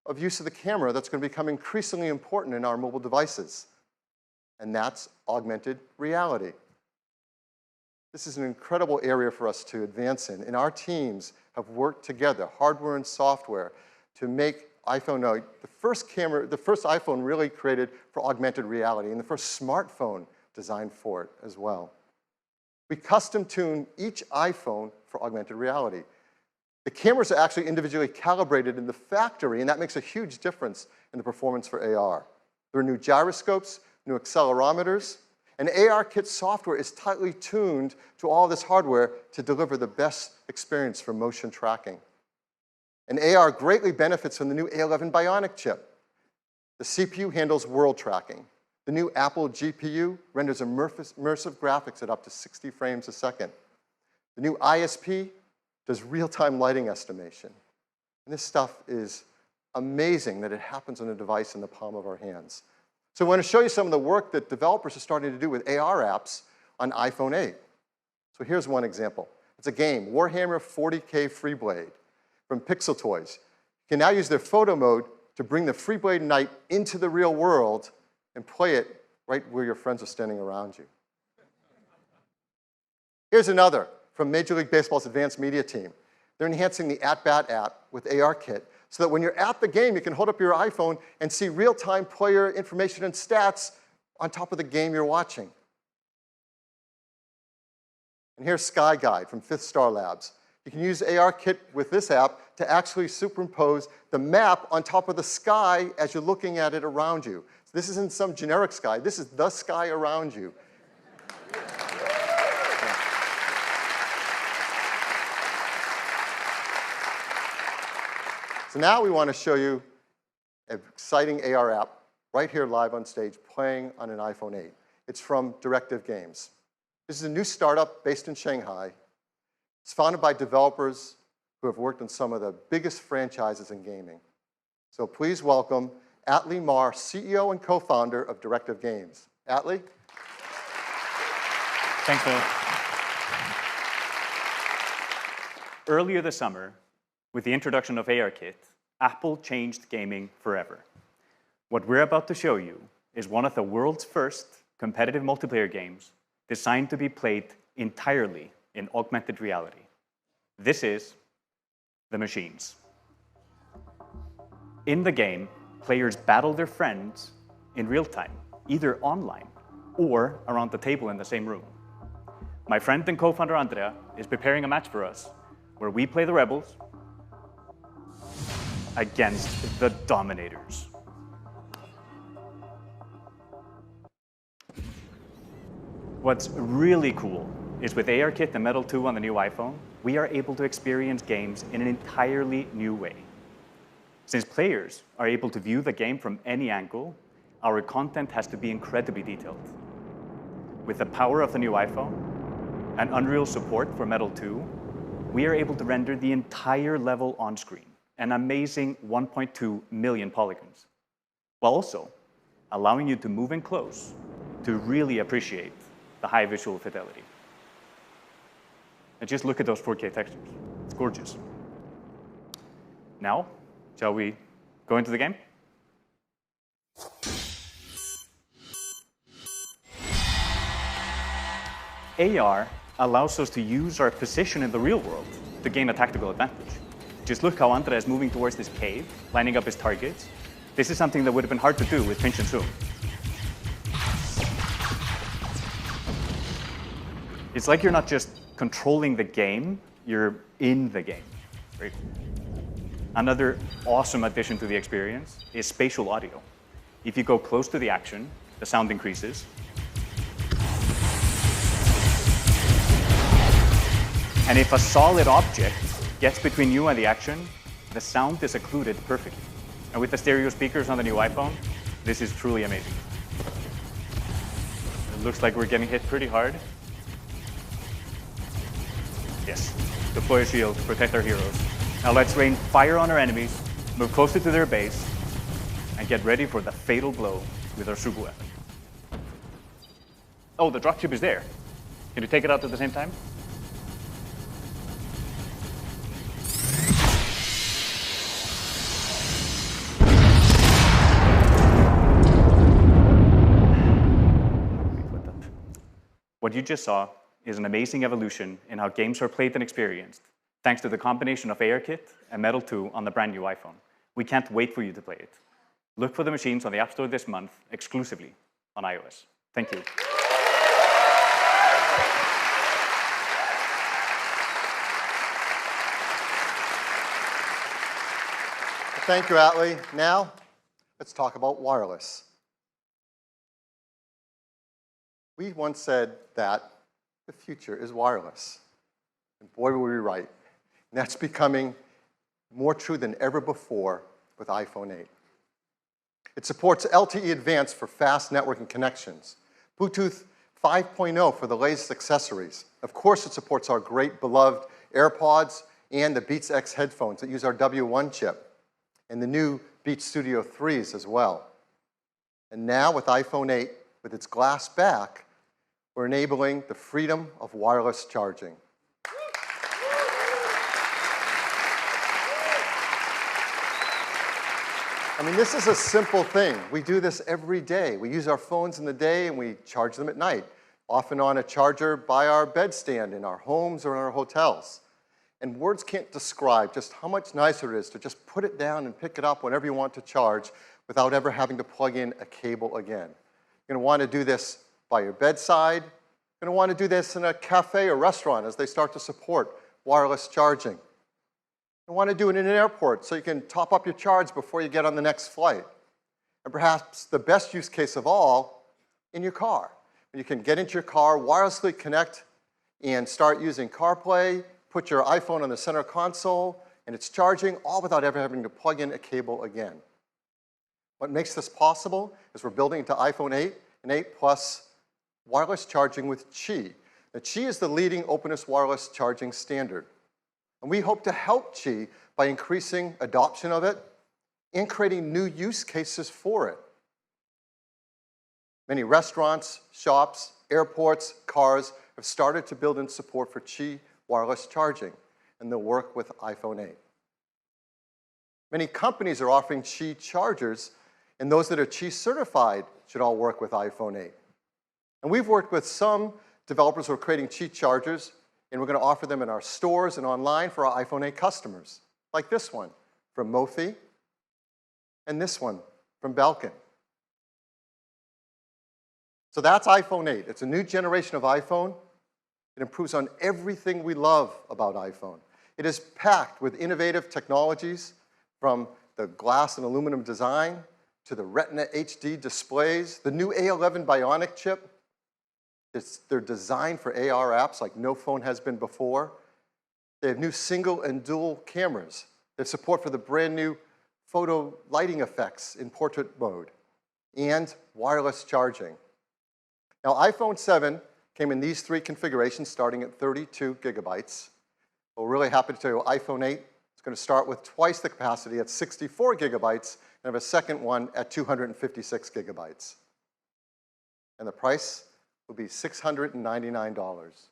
of use of the camera that's going to become increasingly important in our mobile devices, and that's augmented reality. This is an incredible area for us to advance in, and our teams have worked together, hardware and software, to make iPhone the first iPhone really created for augmented reality, and the first smartphone designed for it as well. We custom tune each iPhone for augmented reality. The cameras are actually individually calibrated in the factory, and that makes a huge difference in the performance for AR. There are new gyroscopes, new accelerometers, and ARKit software is tightly tuned to all this hardware to deliver the best experience for motion tracking. And AR greatly benefits from the new A11 Bionic chip. The CPU handles world tracking. The new Apple GPU renders immersive graphics at up to 60 frames a second. The new ISP does real-time lighting estimation. And this stuff is amazing that it happens on a device in the palm of our hands. So I want to show you some of the work that developers are starting to do with AR apps on iPhone 8. So here's one example. It's a game, Warhammer 40K Freeblade from Pixel Toys. You can now use their photo mode to bring the Freeblade Knight into the real world and play it right where your friends are standing around you. Here's another from Major League Baseball's advanced media team. They're enhancing the at-bat app with ARKit so that when you're at the game, you can hold up your iPhone and see real-time player information and stats on top of the game you're watching. And here's Sky Guide from Fifth Star Labs. You can use ARKit with this app to actually superimpose the map on top of the sky as you're looking at it around you. So this isn't some generic sky. This is the sky around you. So now we want to show you an exciting AR app right here live on stage playing on an iPhone 8. It's from Directive Games. This is a new startup based in Shanghai. It's founded by developers who have worked on some of the biggest franchises in gaming. So please welcome Atlee Mar, CEO and co-founder of Directive Games. Atlee? Thanks, Phil. Earlier this summer, with the introduction of ARKit, Apple changed gaming forever. What we're about to show you is one of the world's first competitive multiplayer games designed to be played entirely in augmented reality. This is The Machines. In the game, players battle their friends in real time, either online or around the table in the same room. My friend and co-founder Andrea is preparing a match for us where we play the rebels against the dominators. What's really cool is with ARKit and Metal 2 on the new iPhone, we are able to experience games in an entirely new way. Since players are able to view the game from any angle, our content has to be incredibly detailed. With the power of the new iPhone and Unreal support for Metal 2, we are able to render the entire level on screen, an amazing 1.2 million polygons, while also allowing you to move in close to really appreciate the high visual fidelity. And just look at those 4K textures. It's gorgeous. Now, shall we go into the game? AR allows us to use our position in the real world to gain a tactical advantage. Just look how Andrea is moving towards this cave, lining up his targets. This is something that would have been hard to do with pinch and zoom. It's like you're not just controlling the game, you're in the game. Right? Another awesome addition to the experience is spatial audio. If you go close to the action, the sound increases. And if a solid object gets between you and the action, the sound is occluded perfectly. And with the stereo speakers on the new iPhone, this is truly amazing. It looks like we're getting hit pretty hard. Yes, deploy a shield, protect our heroes. Now let's rain fire on our enemies, move closer to their base, and get ready for the fatal blow with our super weapon. Oh, the dropship is there. Can you take it out at the same time? What you just saw is an amazing evolution in how games are played and experienced, thanks to the combination of ARKit and Metal 2 on the brand new iPhone. We can't wait for you to play it. Look for the machines on the App Store this month, exclusively on iOS. Thank you. Thank you, Atlee. Now, let's talk about wireless. We once said that the future is wireless. And boy, were we right. And that's becoming more true than ever before with iPhone 8. It supports LTE Advanced for fast networking connections, Bluetooth 5.0 for the latest accessories. Of course, it supports our great beloved AirPods and the Beats X headphones that use our W1 chip, and the new Beats Studio 3s as well. And now with iPhone 8, with its glass back, we're enabling the freedom of wireless charging. I mean, this is a simple thing. We do this every day. We use our phones in the day and we charge them at night, often on a charger by our bedstand in our homes or in our hotels. And words can't describe just how much nicer it is to just put it down and pick it up whenever you want to charge without ever having to plug in a cable again. You're going to want to do this by your bedside. You're going to want to do this in a cafe or restaurant as they start to support wireless charging. You want to do it in an airport so you can top up your charge before you get on the next flight. And perhaps the best use case of all, in your car. You can get into your car, wirelessly connect, and start using CarPlay, put your iPhone on the center console, and it's charging, all without ever having to plug in a cable again. What makes this possible is we're building into iPhone 8 and 8 Plus wireless charging with Qi. Now, Qi is the leading openness wireless charging standard. And we hope to help Qi by increasing adoption of it and creating new use cases for it. Many restaurants, shops, airports, cars have started to build in support for Qi wireless charging, and they'll work with iPhone 8. Many companies are offering Qi chargers, and those that are Qi certified should all work with iPhone 8. And we've worked with some developers who are creating Qi chargers, and we're going to offer them in our stores and online for our iPhone 8 customers, like this one from Mophie and this one from Belkin. So that's iPhone 8. It's a new generation of iPhone. It improves on everything we love about iPhone. It is packed with innovative technologies, from the glass and aluminum design to the Retina HD displays, the new A11 Bionic chip. They're designed for AR apps like no phone has been before. They have new single and dual cameras. They have support for the brand new photo lighting effects in portrait mode and wireless charging. Now, iPhone 7 came in these three configurations starting at 32 gigabytes. We're really happy to tell you iPhone 8 is going to start with twice the capacity at 64 gigabytes and have a second one at 256 gigabytes. And the price will be $699.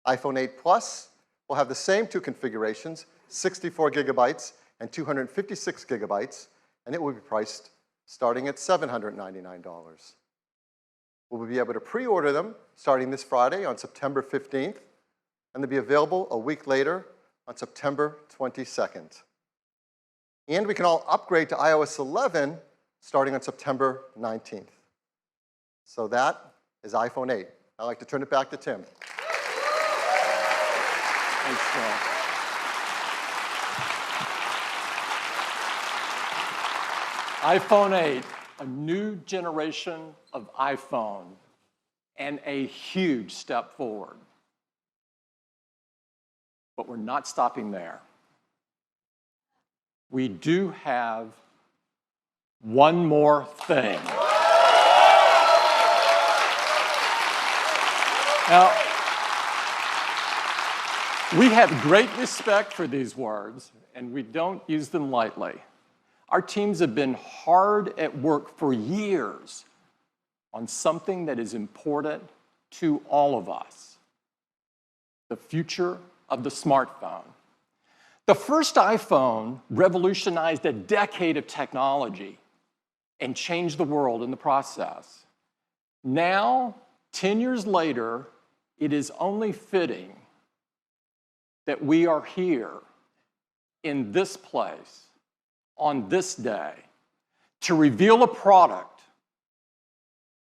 iPhone 8 Plus will have the same two configurations, 64 gigabytes and 256 gigabytes, and it will be priced starting at $799. We'll be able to pre-order them starting this Friday on September 15th, and they'll be available a week later on September 22nd. And we can all upgrade to iOS 11 starting on September 19th. So that is iPhone 8. I'd like to turn it back to Tim. Thanks, Phil. iPhone 8, a new generation of iPhone, and a huge step forward. But we're not stopping there. We do have one more thing. Now, we have great respect for these words, and we don't use them lightly. Our teams have been hard at work for years on something that is important to all of us: the future of the smartphone. The first iPhone revolutionized a decade of technology and changed the world in the process. Now, 10 years later, it is only fitting that we are here in this place on this day to reveal a product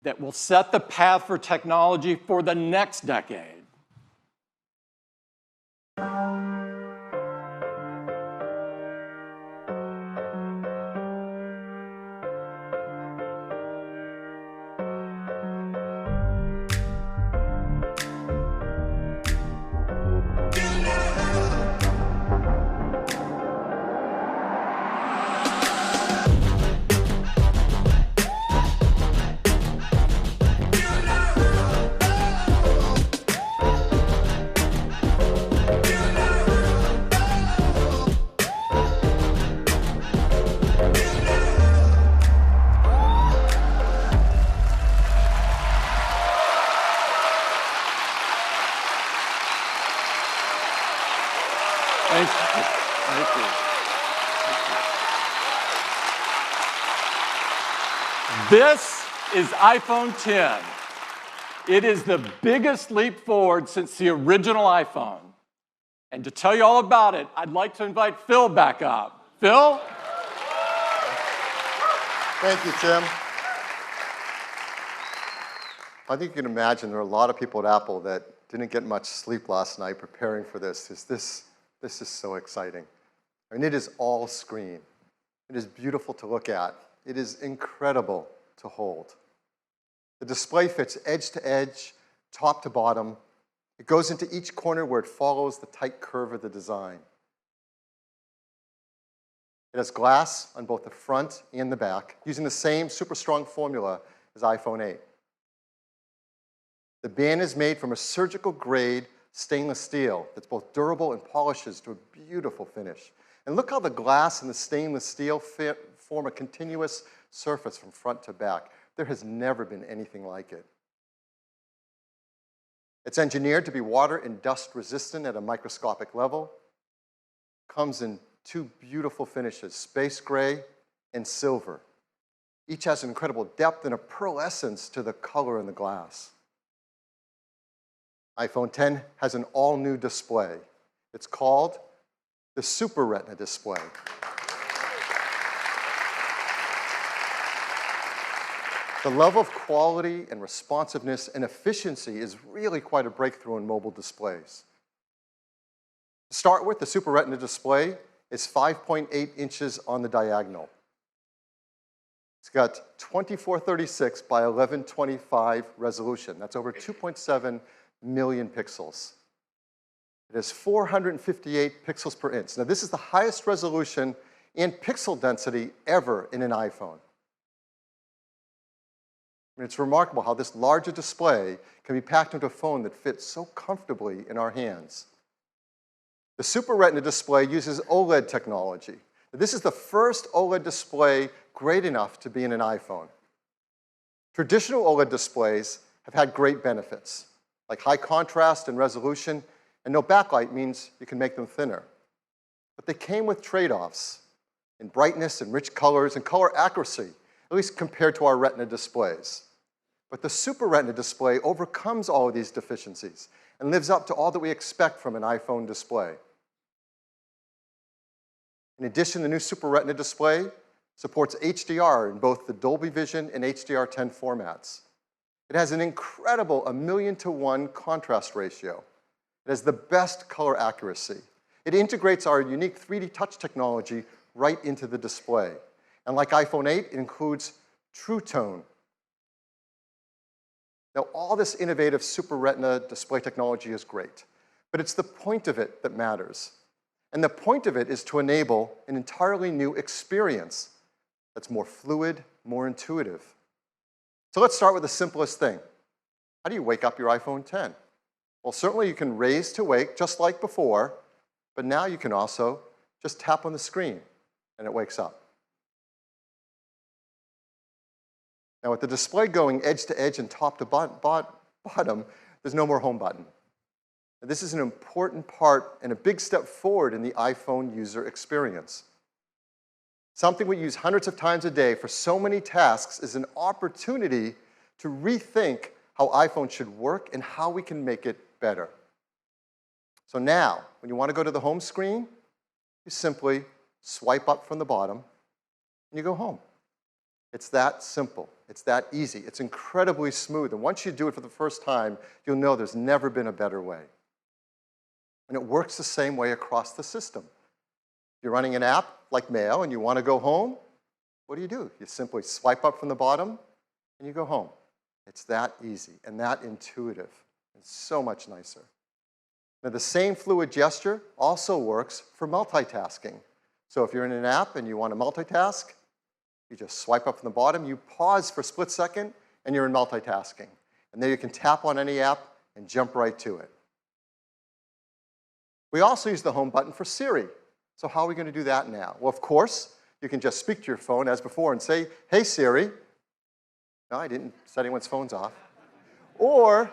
that will set the path for technology for the next decade. This is iPhone 10. It is the biggest leap forward since the original iPhone. And to tell you all about it, I'd like to invite Phil back up. Phil? Thank you, Tim. I think you can imagine there are a lot of people at Apple that didn't get much sleep last night preparing for this. This is so exciting. I mean, it is all screen. It is beautiful to look at. It is incredible to hold. The display fits edge to edge, top to bottom. It goes into each corner where it follows the tight curve of the design. It has glass on both the front and the back, using the same super strong formula as iPhone 8. The band is made from a surgical grade stainless steel that's both durable and polishes to a beautiful finish. And look how the glass and the stainless steel form a continuous surface from front to back. There has never been anything like it. It's engineered to be water and dust resistant at a microscopic level. Comes in two beautiful finishes, space gray and silver. Each has an incredible depth and a pearlescence to the color in the glass. iPhone 10 has an all-new display. It's called the Super Retina display. The level of quality and responsiveness and efficiency is really quite a breakthrough in mobile displays. To start with, the Super Retina display is 5.8 inches on the diagonal. It's got 2436 by 1125 resolution. That's over 2.7 million pixels. It has 458 pixels per inch. Now, this is the highest resolution and pixel density ever in an iPhone. I mean, it's remarkable how this larger display can be packed into a phone that fits so comfortably in our hands. The Super Retina display uses OLED technology. This is the first OLED display great enough to be in an iPhone. Traditional OLED displays have had great benefits, like high contrast and resolution, and no backlight means you can make them thinner. But they came with trade-offs in brightness and rich colors and color accuracy, at least compared to our Retina displays. But the Super Retina display overcomes all of these deficiencies and lives up to all that we expect from an iPhone display. In addition, the new Super Retina display supports HDR in both the Dolby Vision and HDR10 formats. It has an incredible 1,000,000 to 1 contrast ratio. It has the best color accuracy. It integrates our unique 3D touch technology right into the display. And like iPhone 8, it includes True Tone. Now, all this innovative Super Retina display technology is great, but it's the point of it that matters. And the point of it is to enable an entirely new experience that's more fluid, more intuitive. So let's start with the simplest thing. How do you wake up your iPhone 10? Well, certainly you can raise to wake just like before, but now you can also just tap on the screen and it wakes up. Now, with the display going edge to edge and top to bottom, there's no more home button. Now, this is an important part and a big step forward in the iPhone user experience. Something we use hundreds of times a day for so many tasks is an opportunity to rethink how iPhone should work and how we can make it better. So now, when you want to go to the home screen, you simply swipe up from the bottom and you go home. It's that simple. It's that easy. It's incredibly smooth. And once you do it for the first time, you'll know there's never been a better way. And it works the same way across the system. If you're running an app like Mail and you want to go home, what do? You simply swipe up from the bottom and you go home. It's that easy and that intuitive and so much nicer. Now, the same fluid gesture also works for multitasking. So if you're in an app and you want to multitask, you just swipe up from the bottom, you pause for a split second, and you're in multitasking. And then you can tap on any app and jump right to it. We also use the home button for Siri. So how are we going to do that now? Well, of course, you can just speak to your phone as before and say, "Hey, Siri." No, I didn't set anyone's phones off. Or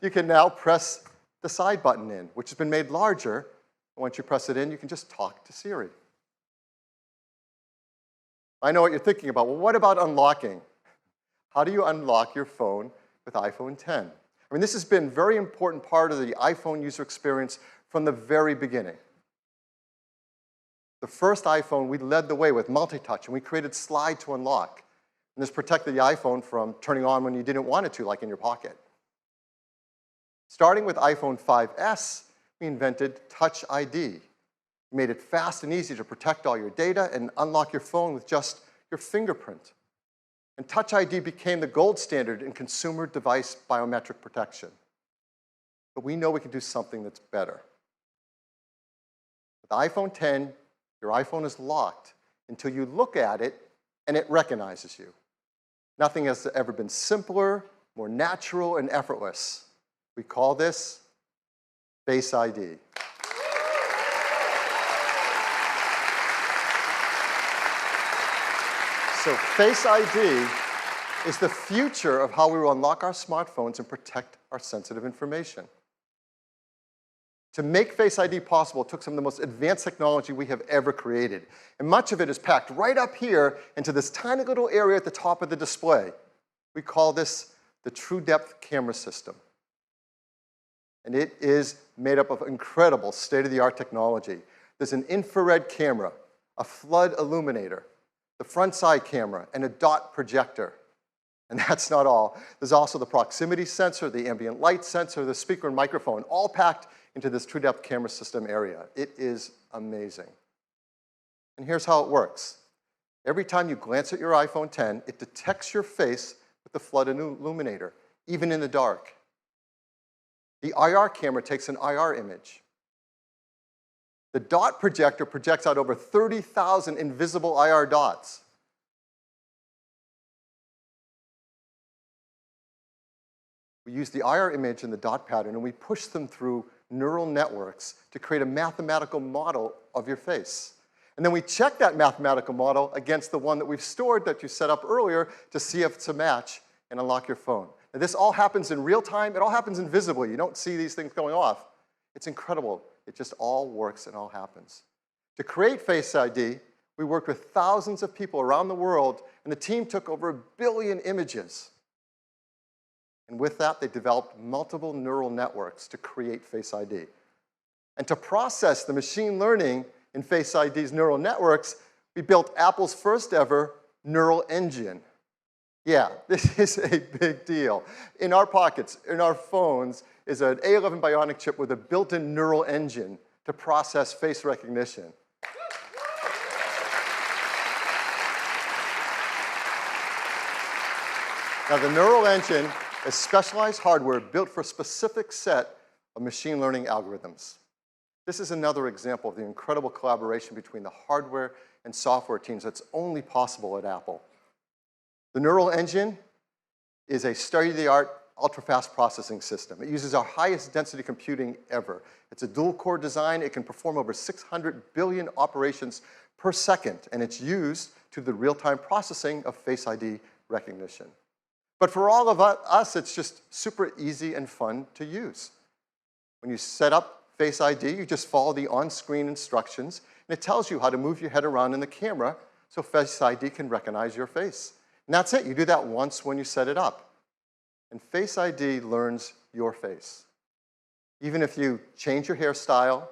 you can now press the side button in, which has been made larger. Once you press it in, you can just talk to Siri. I know what you're thinking about. Well, what about unlocking? How do you unlock your phone with iPhone 10? I mean, this has been a very important part of the iPhone user experience from the very beginning. The first iPhone, we led the way with multi-touch, and we created slide to unlock. And this protected the iPhone from turning on when you didn't want it to, like in your pocket. Starting with iPhone 5S, we invented Touch ID. We made it fast and easy to protect all your data and unlock your phone with just your fingerprint. And Touch ID became the gold standard in consumer device biometric protection. But we know we can do something that's better. With iPhone 10, your iPhone is locked until you look at it and it recognizes you. Nothing has ever been simpler, more natural, and effortless. We call this Face ID. So Face ID is the future of how we will unlock our smartphones and protect our sensitive information. To make Face ID possible, it took some of the most advanced technology we have ever created. And much of it is packed right up here into this tiny little area at the top of the display. We call this the True Depth Camera System. And it is made up of incredible state-of-the-art technology. There's an infrared camera, a flood illuminator, the front side camera, and a dot projector. And that's not all. There's also the proximity sensor, the ambient light sensor, the speaker and microphone, all packed into this True Depth Camera System area. It is amazing. And here's how it works. Every time you glance at your iPhone 10, it detects your face with the flood illuminator, even in the dark. The IR camera takes an IR image. The dot projector projects out over 30,000 invisible IR dots. We use the IR image and the dot pattern, and we push them through neural networks to create a mathematical model of your face. And then we check that mathematical model against the one that we've stored that you set up earlier to see if it's a match and unlock your phone. Now, this all happens in real time. It all happens invisibly. You don't see these things going off. It's incredible. It just all works and all happens. To create Face ID, we worked with thousands of people around the world, and the team took over 1 billion images. And with that, they developed multiple neural networks to create Face ID. And to process the machine learning in Face ID's neural networks, we built Apple's first ever neural engine. Yeah, this is a big deal. In our pockets, in our phones, is an A11 Bionic chip with a built-in neural engine to process face recognition. Now, the neural engine is specialized hardware built for a specific set of machine learning algorithms. This is another example of the incredible collaboration between the hardware and software teams that's only possible at Apple. The neural engine is a state-of-the-art ultra-fast processing system. It uses our highest density computing ever. It's a dual-core design. It can perform over 600 billion operations per second, and it's used to the real-time processing of Face ID recognition. But for all of us, it's just super easy and fun to use. When you set up Face ID, you just follow the on-screen instructions, and it tells you how to move your head around in the camera so Face ID can recognize your face. And that's it. You do that once when you set it up. And Face ID learns your face. Even if you change your hairstyle,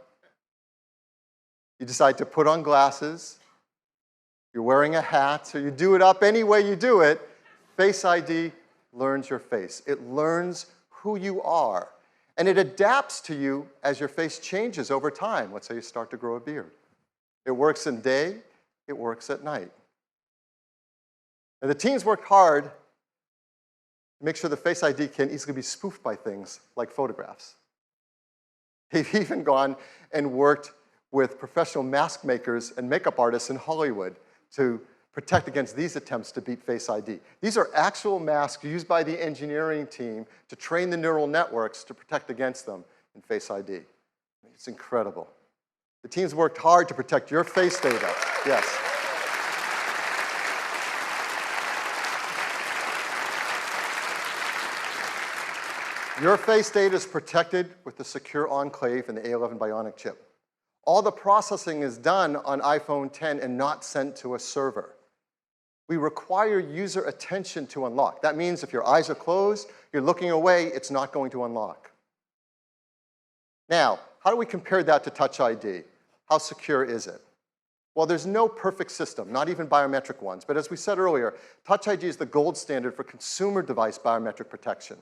you decide to put on glasses, you're wearing a hat, or you do it up any way you do it, Face ID learns your face. It learns who you are. And it adapts to you as your face changes over time. Let's say you start to grow a beard. It works in day, it works at night. And the teams worked hard to make sure the Face ID can easily be spoofed by things like photographs. They've even gone and worked with professional mask makers and makeup artists in Hollywood to protect against these attempts to beat Face ID. These are actual masks used by the engineering team to train the neural networks to protect against them in Face ID. It's incredible. The teams worked hard to protect your face data. Yes. Your face data is protected with the secure enclave and the A11 Bionic chip. All the processing is done on iPhone 10 and not sent to a server. We require user attention to unlock. That means if your eyes are closed, you're looking away, it's not going to unlock. Now, how do we compare that to Touch ID? How secure is it? Well, there's no perfect system, not even biometric ones. But as we said earlier, Touch ID is the gold standard for consumer device biometric protection.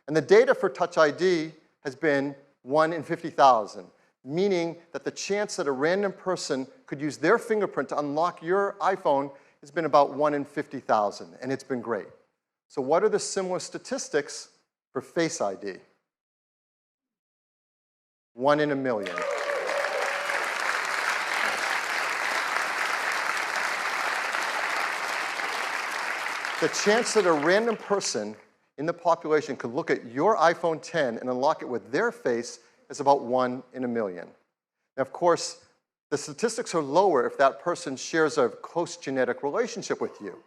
And the data for Touch ID has been 1 in 50,000, meaning that the chance that a random person could use their fingerprint to unlock your iPhone has been about 1 in 50,000, and it's been great. So what are the similar statistics for Face ID? 1 in a million. The chance that a random person in the population could look at your iPhone 10 and unlock it with their face is about 1 in a million. Now, of course, the statistics are lower if that person shares a close genetic relationship with you.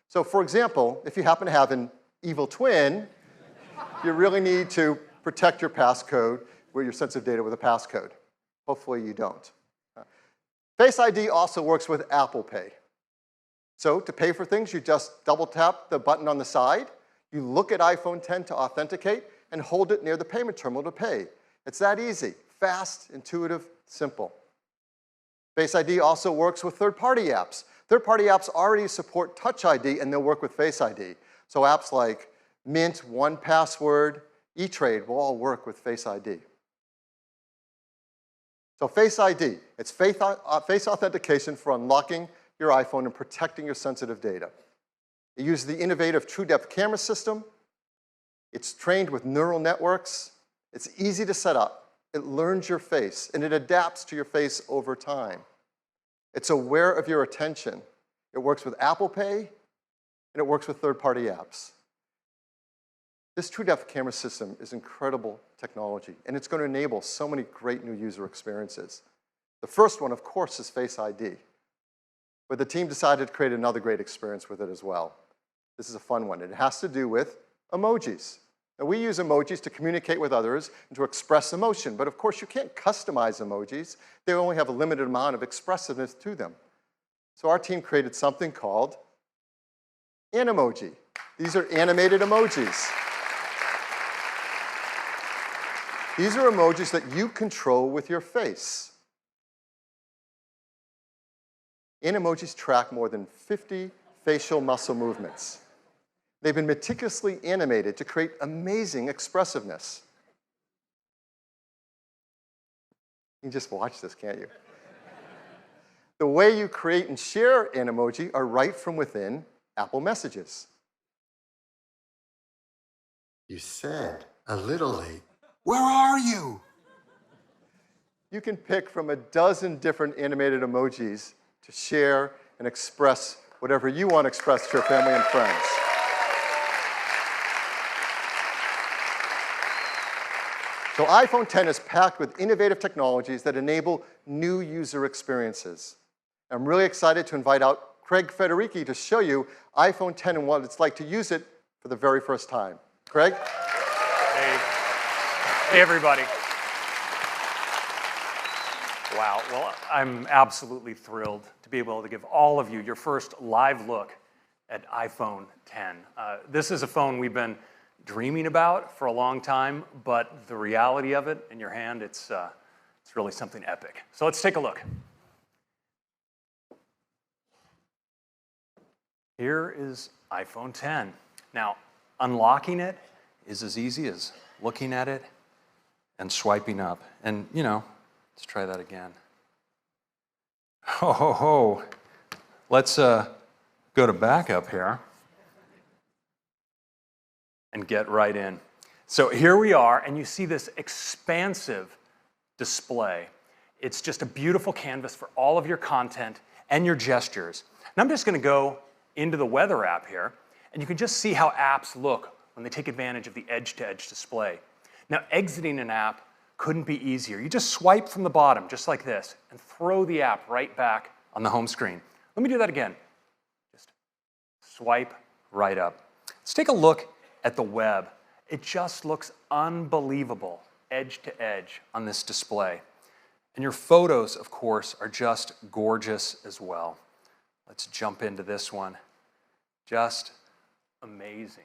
So, for example, if you happen to have an evil twin, you really need to protect your passcode, or your sensitive data with a passcode. Hopefully you don't. Face ID also works with Apple Pay. So to pay for things, you just double tap the button on the side, you look at iPhone 10 to authenticate, and hold it near the payment terminal to pay. It's that easy, fast, intuitive, simple. Face ID also works with third-party apps. Third-party apps already support Touch ID, and they'll work with Face ID. So apps like Mint, 1Password, eTrade will all work with Face ID. So Face ID, it's face authentication for unlocking your iPhone and protecting your sensitive data. It uses the innovative TrueDepth camera system. It's trained with neural networks. It's easy to set up. It learns your face, and it adapts to your face over time. It's aware of your attention. It works with Apple Pay, and it works with third-party apps. This TrueDepth camera system is incredible technology, and it's going to enable so many great new user experiences. The first one, of course, is Face ID. But the team decided to create another great experience with it as well. This is a fun one. It has to do with emojis. Now, we use emojis to communicate with others and to express emotion, but of course you can't customize emojis. They only have a limited amount of expressiveness to them. So our team created something called Animoji. These are animated emojis. These are emojis that you control with your face. Animojis track more than 50 facial muscle movements. They've been meticulously animated to create amazing expressiveness. You can just watch this, can't you? The way you create and share Animoji are right from within Apple Messages. You said a little late. Where are you? You can pick from a dozen different animated emojis to share and express whatever you want to express to your family and friends. So iPhone 10 is packed with innovative technologies that enable new user experiences. I'm really excited to invite out Craig Federici to show you iPhone 10 and what it's like to use it for the very first time. Craig? Hey, everybody. Wow, well, I'm absolutely thrilled to be able to give all of you your first live look at iPhone 10. This is a phone we've been dreaming about for a long time, but the reality of it in your hand, it's really something epic. So let's take a look. Here is iPhone 10. Now, unlocking it is as easy as looking at it and swiping up. And, you know, let's try that again. Ho, ho, ho. Let's go to backup here and get right in. So here we are, and you see this expansive display. It's just a beautiful canvas for all of your content and your gestures. And I'm just going to go into the weather app here, and you can just see how apps look when they take advantage of the edge-to-edge display. Now, exiting an app couldn't be easier. You just swipe from the bottom, just like this, and throw the app right back on the home screen. Let me do that again. Just swipe right up. Let's take a look at the web. It just looks unbelievable, edge to edge on this display. And your photos, of course, are just gorgeous as well. Let's jump into this one. Just amazing.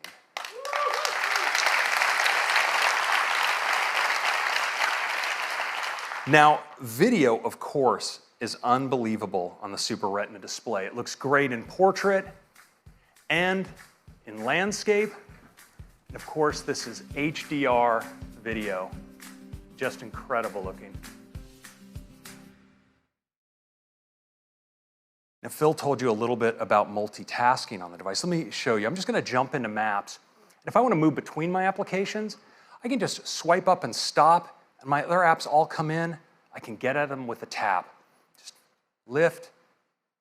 Now, video, of course, is unbelievable on the Super Retina display. It looks great in portrait and in landscape. And of course, this is HDR video. Just incredible looking. Now, Phil told you a little bit about multitasking on the device. Let me show you. I'm just going to jump into Maps. And if I want to move between my applications, I can just swipe up and stop, and my other apps all come in. I can get at them with a tap. Just lift.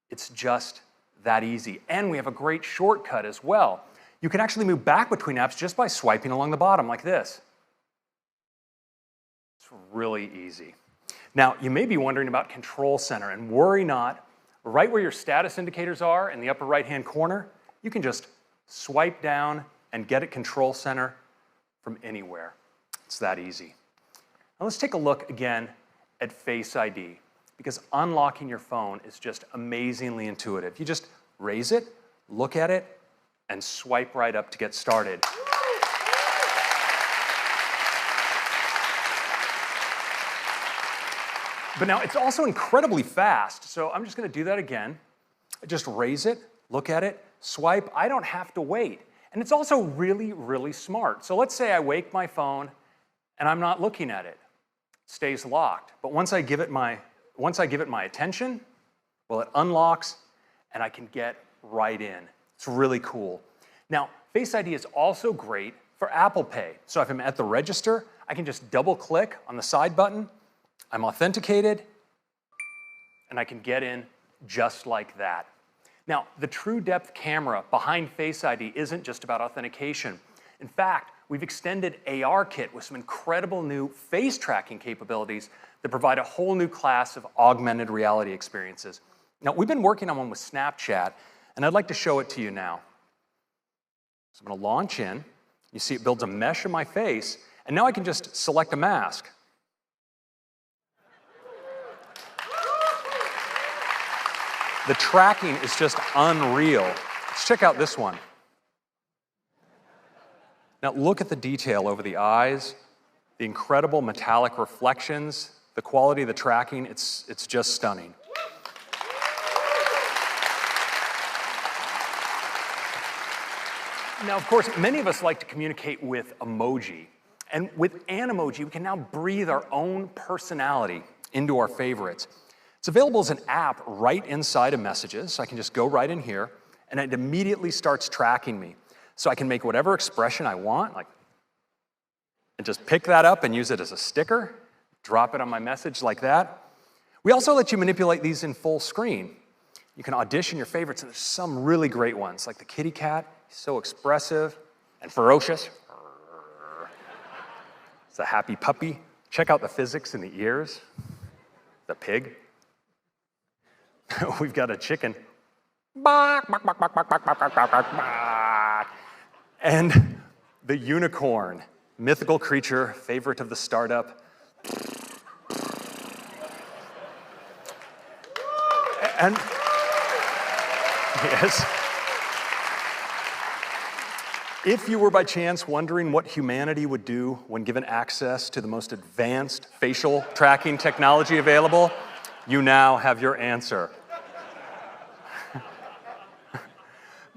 It's just that easy. And we have a great shortcut as well. You can actually move back between apps just by swiping along the bottom like this. It's really easy. Now, you may be wondering about Control Center, and worry not. Right where your status indicators are in the upper right-hand corner, you can just swipe down and get at Control Center from anywhere. It's that easy. Now let's take a look again at Face ID, because unlocking your phone is just amazingly intuitive. You just raise it, look at it, and swipe right up to get started. But now it's also incredibly fast, so I'm just going to do that again. Just raise it, look at it, swipe. I don't have to wait. And it's also really, really smart. So let's say I wake my phone and I'm not looking at it. It stays locked. But once I give it my attention, well, it unlocks and I can get right in. It's really cool. Now, Face ID is also great for Apple Pay. So if I'm at the register, I can just double click on the side button. I'm authenticated, and I can get in just like that. Now, the True Depth camera behind Face ID isn't just about authentication. In fact, we've extended ARKit with some incredible new face tracking capabilities that provide a whole new class of augmented reality experiences. Now, we've been working on one with Snapchat, and I'd like to show it to you now. So I'm going to launch in. You see it builds a mesh of my face, and now I can just select a mask. The tracking is just unreal. Let's check out this one. Now look at the detail over the eyes, the incredible metallic reflections, the quality of the tracking, it's just stunning. Now, of course, many of us like to communicate with emoji. And with Animoji, we can now breathe our own personality into our favorites. It's available as an app right inside of Messages, so I can just go right in here, and it immediately starts tracking me. So I can make whatever expression I want, and just pick that up and use it as a sticker, drop it on my message like that. We also let you manipulate these in full screen. You can audition your favorites, and there's some really great ones, like the kitty cat. He's so expressive and ferocious. It's a happy puppy. Check out the physics in the ears. The pig. We've got a chicken. And the unicorn, mythical creature, favorite of the startup. And yes. If you were by chance wondering what humanity would do when given access to the most advanced facial tracking technology available, you now have your answer.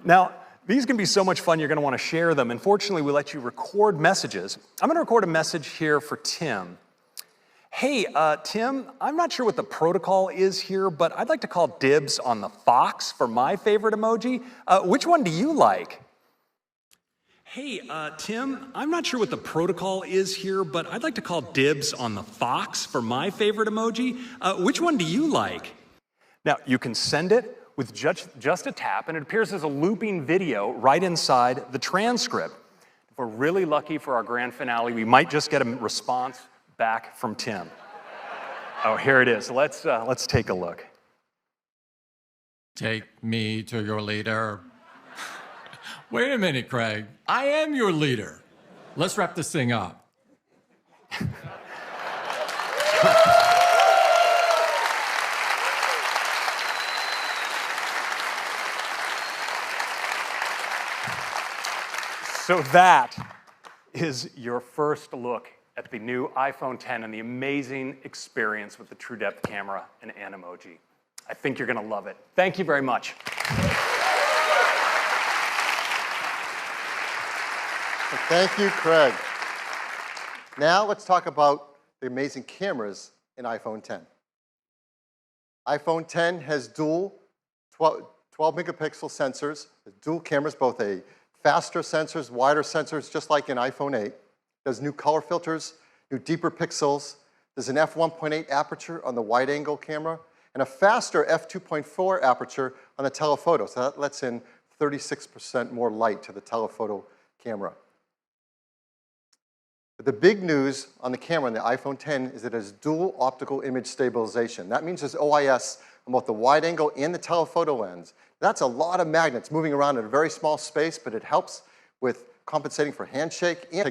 Now, these can be so much fun, you're going to want to share them. Unfortunately, we let you record messages. I'm going to record a message here for Tim. Hey, Tim, I'm not sure what the protocol is here, but I'd like to call dibs on the fox for my favorite emoji. Which one do you like? Hey, Tim, I'm not sure what the protocol is here, but I'd like to call dibs on the fox for my favorite emoji. Which one do you like? Now, you can send it with just a tap, and it appears as a looping video right inside the transcript. If we're really lucky for our grand finale, we might just get a response back from Tim. Oh, here it is. Let's take a look. Take me to your leader. Wait a minute, Craig. I am your leader. Let's wrap this thing up. So that is your first look at the new iPhone X and the amazing experience with the True Depth camera and Animoji. I think you're going to love it. Thank you very much. Thank you, Craig. Now let's talk about the amazing cameras in iPhone X. iPhone X has dual 12 megapixel sensors, dual cameras, both a faster sensors, wider sensors, just like in iPhone 8. There's new color filters, new deeper pixels. There's an f1.8 aperture on the wide-angle camera, and a faster f2.4 aperture on the telephoto. So that lets in 36% more light to the telephoto camera. But the big news on the camera on the iPhone X is that it has dual optical image stabilization. That means there's OIS on both the wide-angle and the telephoto lens. That's a lot of magnets moving around in a very small space, but it helps with compensating for handshake and